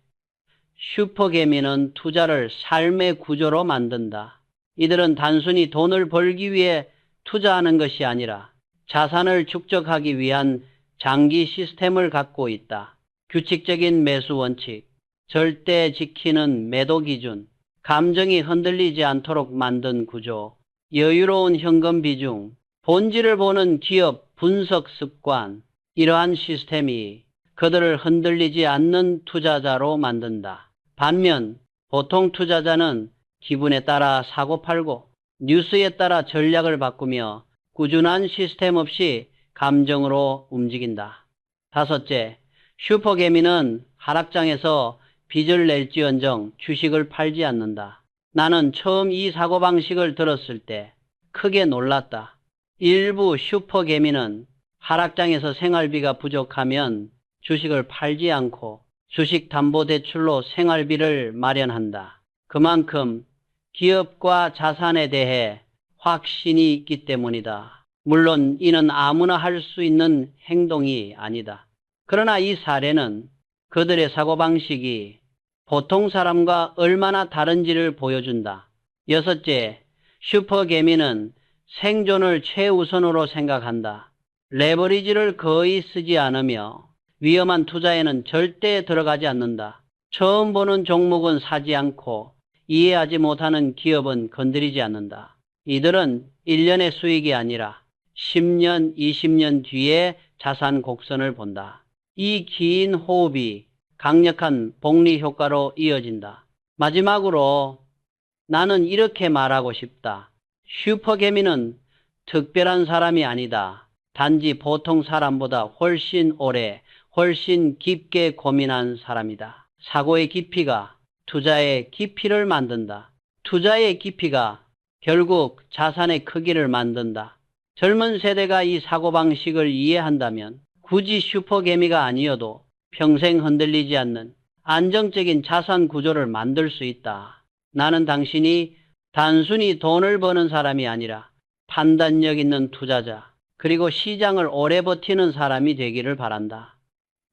슈퍼개미는 투자를 삶의 구조로 만든다. 이들은 단순히 돈을 벌기 위해 투자하는 것이 아니라 자산을 축적하기 위한 장기 시스템을 갖고 있다. 규칙적인 매수 원칙, 절대 지키는 매도 기준, 감정이 흔들리지 않도록 만든 구조, 여유로운 현금 비중, 본질을 보는 기업 분석 습관, 이러한 시스템이 그들을 흔들리지 않는 투자자로 만든다. 반면 보통 투자자는 기분에 따라 사고 팔고 뉴스에 따라 전략을 바꾸며 꾸준한 시스템 없이 감정으로 움직인다. 다섯째, 슈퍼개미는 하락장에서 빚을 낼지언정 주식을 팔지 않는다. 나는 처음 이 사고방식을 들었을 때 크게 놀랐다. 일부 슈퍼개미는 하락장에서 생활비가 부족하면 주식을 팔지 않고 주식담보대출로 생활비를 마련한다. 그만큼 기업과 자산에 대해 확신이 있기 때문이다. 물론 이는 아무나 할 수 있는 행동이 아니다. 그러나 이 사례는 그들의 사고방식이 보통 사람과 얼마나 다른지를 보여준다. 여섯째, 슈퍼개미는 생존을 최우선으로 생각한다. 레버리지를 거의 쓰지 않으며 위험한 투자에는 절대 들어가지 않는다. 처음 보는 종목은 사지 않고 이해하지 못하는 기업은 건드리지 않는다. 이들은 1년의 수익이 아니라 10년, 20년 뒤에 자산 곡선을 본다. 이 긴 호흡이 강력한 복리 효과로 이어진다. 마지막으로 나는 이렇게 말하고 싶다. 슈퍼개미는 특별한 사람이 아니다. 단지 보통 사람보다 훨씬 오래, 훨씬 깊게 고민한 사람이다. 사고의 깊이가 투자의 깊이를 만든다. 투자의 깊이가 결국 자산의 크기를 만든다. 젊은 세대가 이 사고방식을 이해한다면 굳이 슈퍼개미가 아니어도 평생 흔들리지 않는 안정적인 자산 구조를 만들 수 있다. 나는 당신이 단순히 돈을 버는 사람이 아니라 판단력 있는 투자자, 그리고 시장을 오래 버티는 사람이 되기를 바란다.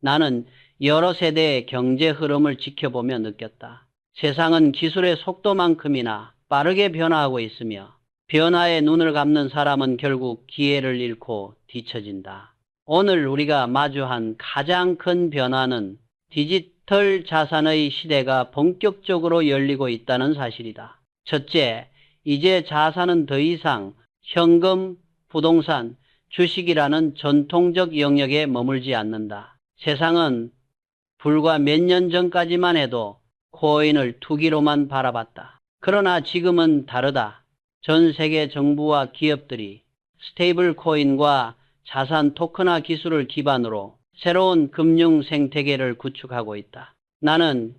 나는 여러 세대의 경제 흐름을 지켜보며 느꼈다. 세상은 기술의 속도만큼이나 빠르게 변화하고 있으며 변화에 눈을 감는 사람은 결국 기회를 잃고 뒤처진다. 오늘 우리가 마주한 가장 큰 변화는 디지털 자산의 시대가 본격적으로 열리고 있다는 사실이다. 첫째, 이제 자산은 더 이상 현금, 부동산, 주식이라는 전통적 영역에 머물지 않는다. 세상은 불과 몇 년 전까지만 해도 코인을 투기로만 바라봤다. 그러나 지금은 다르다. 전 세계 정부와 기업들이 스테이블 코인과 자산 토큰화 기술을 기반으로 새로운 금융 생태계를 구축하고 있다. 나는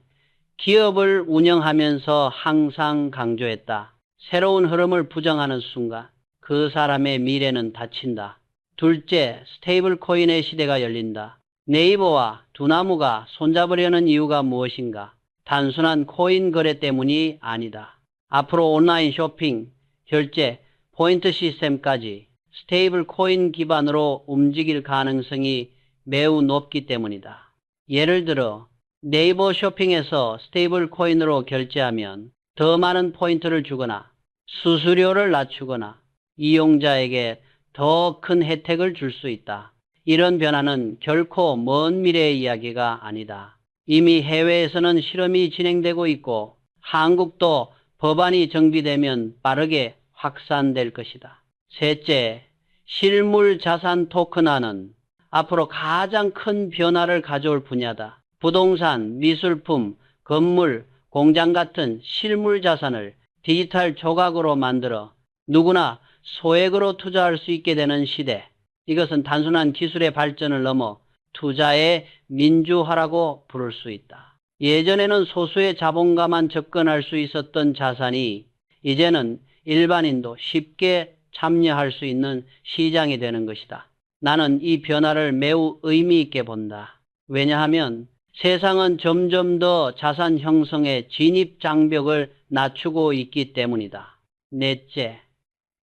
기업을 운영하면서 항상 강조했다. 새로운 흐름을 부정하는 순간 그 사람의 미래는 닫힌다. 둘째, 스테이블 코인의 시대가 열린다. 네이버와 두나무가 손잡으려는 이유가 무엇인가? 단순한 코인 거래 때문이 아니다. 앞으로 온라인 쇼핑, 결제, 포인트 시스템까지 스테이블 코인 기반으로 움직일 가능성이 매우 높기 때문이다. 예를 들어 네이버 쇼핑에서 스테이블 코인으로 결제하면 더 많은 포인트를 주거나 수수료를 낮추거나 이용자에게 더 큰 혜택을 줄 수 있다. 이런 변화는 결코 먼 미래의 이야기가 아니다. 이미 해외에서는 실험이 진행되고 있고 한국도 법안이 정비되면 빠르게 확산될 것이다. 셋째, 실물 자산 토큰화는 앞으로 가장 큰 변화를 가져올 분야다. 부동산, 미술품, 건물, 공장 같은 실물 자산을 디지털 조각으로 만들어 누구나 소액으로 투자할 수 있게 되는 시대. 이것은 단순한 기술의 발전을 넘어 투자의 민주화라고 부를 수 있다. 예전에는 소수의 자본가만 접근할 수 있었던 자산이 이제는 일반인도 쉽게 참여할 수 있는 시장이 되는 것이다. 나는 이 변화를 매우 의미 있게 본다. 왜냐하면 세상은 점점 더 자산 형성의 진입 장벽을 낮추고 있기 때문이다. 넷째,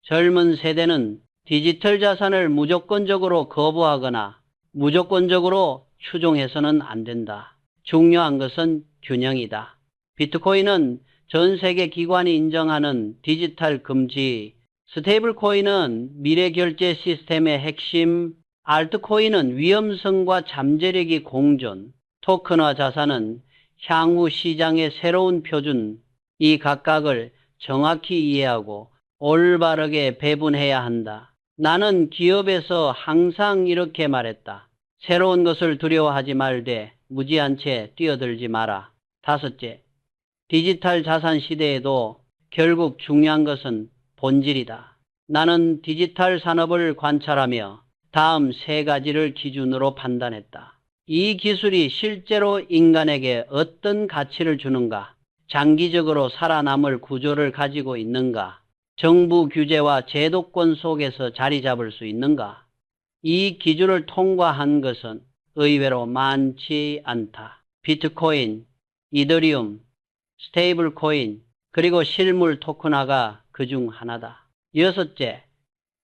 젊은 세대는 디지털 자산을 무조건적으로 거부하거나 무조건적으로 추종해서는 안 된다. 중요한 것은 균형이다. 비트코인은 전 세계 기관이 인정하는 디지털 금지, 스테이블 코인은 미래 결제 시스템의 핵심, 알트코인은 위험성과 잠재력이 공존, 토큰화 자산은 향후 시장의 새로운 표준, 이 각각을 정확히 이해하고 올바르게 배분해야 한다. 나는 기업에서 항상 이렇게 말했다. 새로운 것을 두려워하지 말되 무지한 채 뛰어들지 마라. 다섯째, 디지털 자산 시대에도 결국 중요한 것은 본질이다. 나는 디지털 산업을 관찰하며 다음 세 가지를 기준으로 판단했다. 이 기술이 실제로 인간에게 어떤 가치를 주는가? 장기적으로 살아남을 구조를 가지고 있는가? 정부 규제와 제도권 속에서 자리 잡을 수 있는가? 이 기준을 통과한 것은 의외로 많지 않다. 비트코인, 이더리움, 스테이블 코인, 그리고 실물 토큰화가 그중 하나다. 여섯째,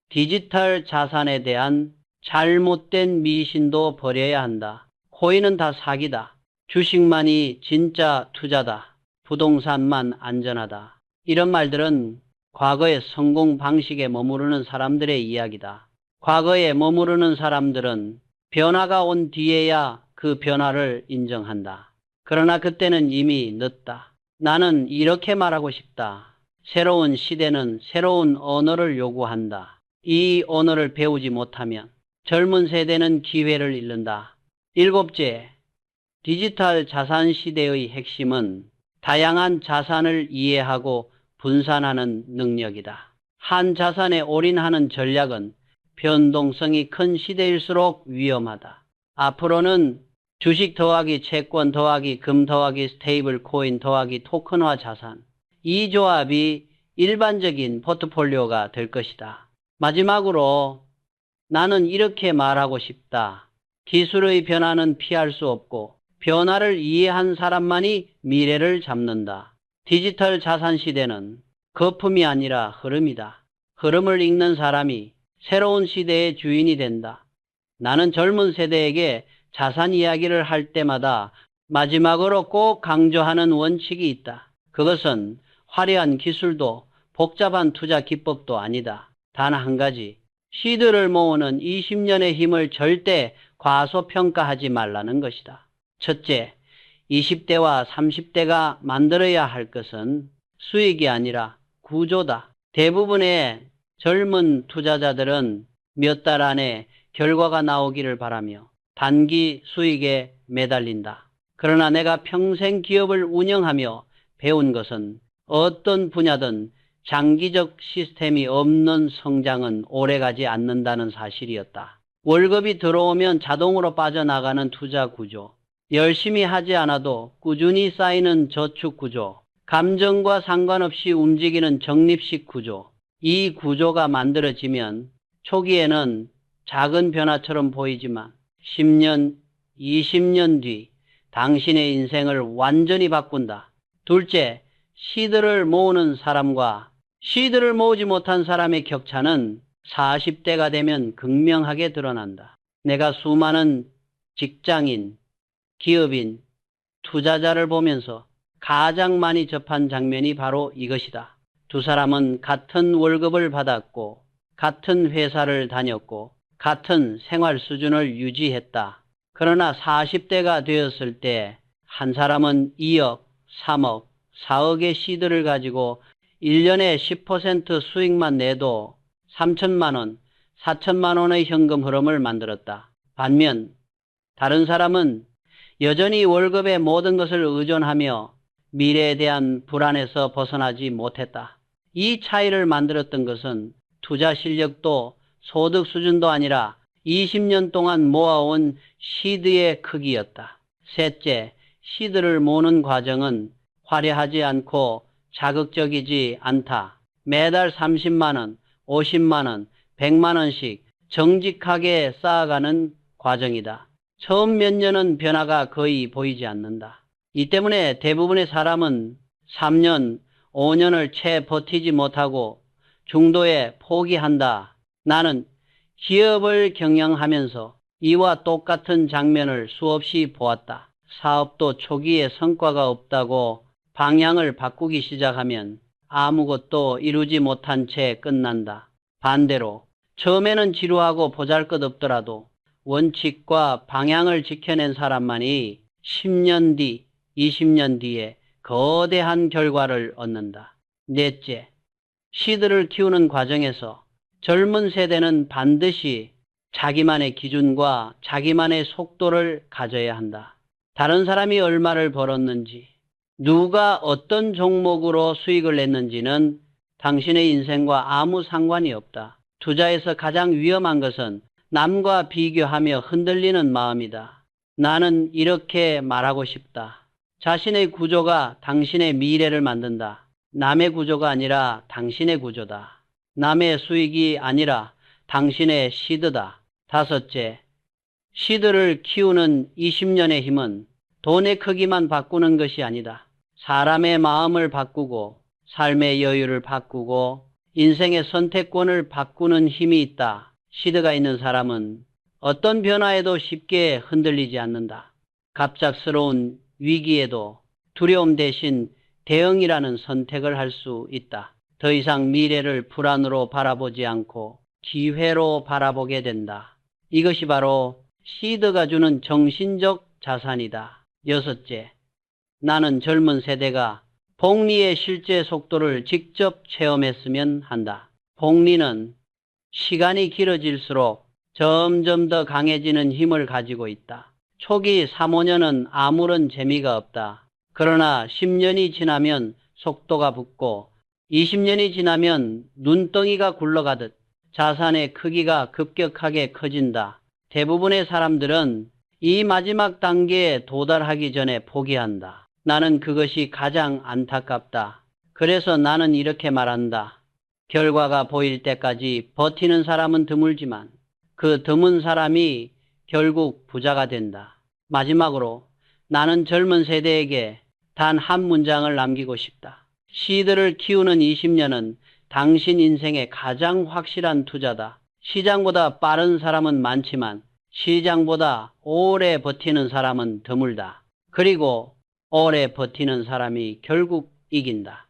디지털 자산에 대한 잘못된 미신도 버려야 한다. 코인은 다 사기다. 주식만이 진짜 투자다. 부동산만 안전하다. 이런 말들은 과거의 성공 방식에 머무르는 사람들의 이야기다. 과거에 머무르는 사람들은 변화가 온 뒤에야 그 변화를 인정한다. 그러나 그때는 이미 늦다. 나는 이렇게 말하고 싶다. 새로운 시대는 새로운 언어를 요구한다. 이 언어를 배우지 못하면 젊은 세대는 기회를 잃는다. 일곱째, 디지털 자산 시대의 핵심은 다양한 자산을 이해하고 분산하는 능력이다. 한 자산에 올인하는 전략은 변동성이 큰 시대일수록 위험하다. 앞으로는 주식 더하기 채권 더하기 금 더하기 스테이블 코인 더하기 토큰화 자산, 이 조합이 일반적인 포트폴리오가 될 것이다. 마지막으로 나는 이렇게 말하고 싶다. 기술의 변화는 피할 수 없고 변화를 이해한 사람만이 미래를 잡는다. 디지털 자산 시대는 거품이 아니라 흐름이다. 흐름을 읽는 사람이 새로운 시대의 주인이 된다. 나는 젊은 세대에게 자산 이야기를 할 때마다 마지막으로 꼭 강조하는 원칙이 있다. 그것은 화려한 기술도 복잡한 투자 기법도 아니다. 단 한 가지. 시드를 모으는 20년의 힘을 절대 과소평가하지 말라는 것이다. 첫째, 20대와 30대가 만들어야 할 것은 수익이 아니라 구조다. 대부분의 젊은 투자자들은 몇 달 안에 결과가 나오기를 바라며 단기 수익에 매달린다. 그러나 내가 평생 기업을 운영하며 배운 것은 어떤 분야든 장기적 시스템이 없는 성장은 오래가지 않는다는 사실이었다. 월급이 들어오면 자동으로 빠져나가는 투자 구조, 열심히 하지 않아도 꾸준히 쌓이는 저축 구조, 감정과 상관없이 움직이는 적립식 구조, 이 구조가 만들어지면 초기에는 작은 변화처럼 보이지만 10년, 20년 뒤 당신의 인생을 완전히 바꾼다. 둘째, 시드를 모으는 사람과 시드를 모으지 못한 사람의 격차는 40대가 되면 극명하게 드러난다. 내가 수많은 직장인, 기업인, 투자자를 보면서 가장 많이 접한 장면이 바로 이것이다. 두 사람은 같은 월급을 받았고, 같은 회사를 다녔고, 같은 생활 수준을 유지했다. 그러나 40대가 되었을 때 한 사람은 2억, 3억, 4억의 시드를 가지고 1년에 10% 수익만 내도 3천만 원, 4천만 원의 현금 흐름을 만들었다. 반면 다른 사람은 여전히 월급에 모든 것을 의존하며 미래에 대한 불안에서 벗어나지 못했다. 이 차이를 만들었던 것은 투자 실력도 소득 수준도 아니라 20년 동안 모아온 시드의 크기였다. 셋째, 시드를 모으는 과정은 화려하지 않고 자극적이지 않다. 매달 30만 원, 50만 원, 100만 원씩 정직하게 쌓아가는 과정이다. 처음 몇 년은 변화가 거의 보이지 않는다. 이 때문에 대부분의 사람은 3년, 5년을 채 버티지 못하고 중도에 포기한다. 나는 기업을 경영하면서 이와 똑같은 장면을 수없이 보았다. 사업도 초기에 성과가 없다고 방향을 바꾸기 시작하면 아무것도 이루지 못한 채 끝난다. 반대로 처음에는 지루하고 보잘것없더라도 원칙과 방향을 지켜낸 사람만이 10년 뒤, 20년 뒤에 거대한 결과를 얻는다. 넷째, 시드를 키우는 과정에서 젊은 세대는 반드시 자기만의 기준과 자기만의 속도를 가져야 한다. 다른 사람이 얼마를 벌었는지, 누가 어떤 종목으로 수익을 냈는지는 당신의 인생과 아무 상관이 없다. 투자에서 가장 위험한 것은 남과 비교하며 흔들리는 마음이다. 나는 이렇게 말하고 싶다. 자신의 구조가 당신의 미래를 만든다. 남의 구조가 아니라 당신의 구조다. 남의 수익이 아니라 당신의 시드다. 다섯째, 시드를 키우는 20년의 힘은 돈의 크기만 바꾸는 것이 아니다. 사람의 마음을 바꾸고 삶의 여유를 바꾸고 인생의 선택권을 바꾸는 힘이 있다. 시드가 있는 사람은 어떤 변화에도 쉽게 흔들리지 않는다. 갑작스러운 위기에도 두려움 대신 대응이라는 선택을 할 수 있다. 더 이상 미래를 불안으로 바라보지 않고 기회로 바라보게 된다. 이것이 바로 시드가 주는 정신적 자산이다. 여섯째, 나는 젊은 세대가 복리의 실제 속도를 직접 체험했으면 한다. 복리는 시간이 길어질수록 점점 더 강해지는 힘을 가지고 있다. 초기 3, 5년은 아무런 재미가 없다. 그러나 10년이 지나면 속도가 붙고 20년이 지나면 눈덩이가 굴러가듯 자산의 크기가 급격하게 커진다. 대부분의 사람들은 이 마지막 단계에 도달하기 전에 포기한다. 나는 그것이 가장 안타깝다. 그래서 나는 이렇게 말한다. 결과가 보일 때까지 버티는 사람은 드물지만 그 드문 사람이 결국 부자가 된다. 마지막으로 나는 젊은 세대에게 단 한 문장을 남기고 싶다. 시드를 키우는 20년은 당신 인생의 가장 확실한 투자다. 시장보다 빠른 사람은 많지만 시장보다 오래 버티는 사람은 드물다. 그리고 오래 버티는 사람이 결국 이긴다.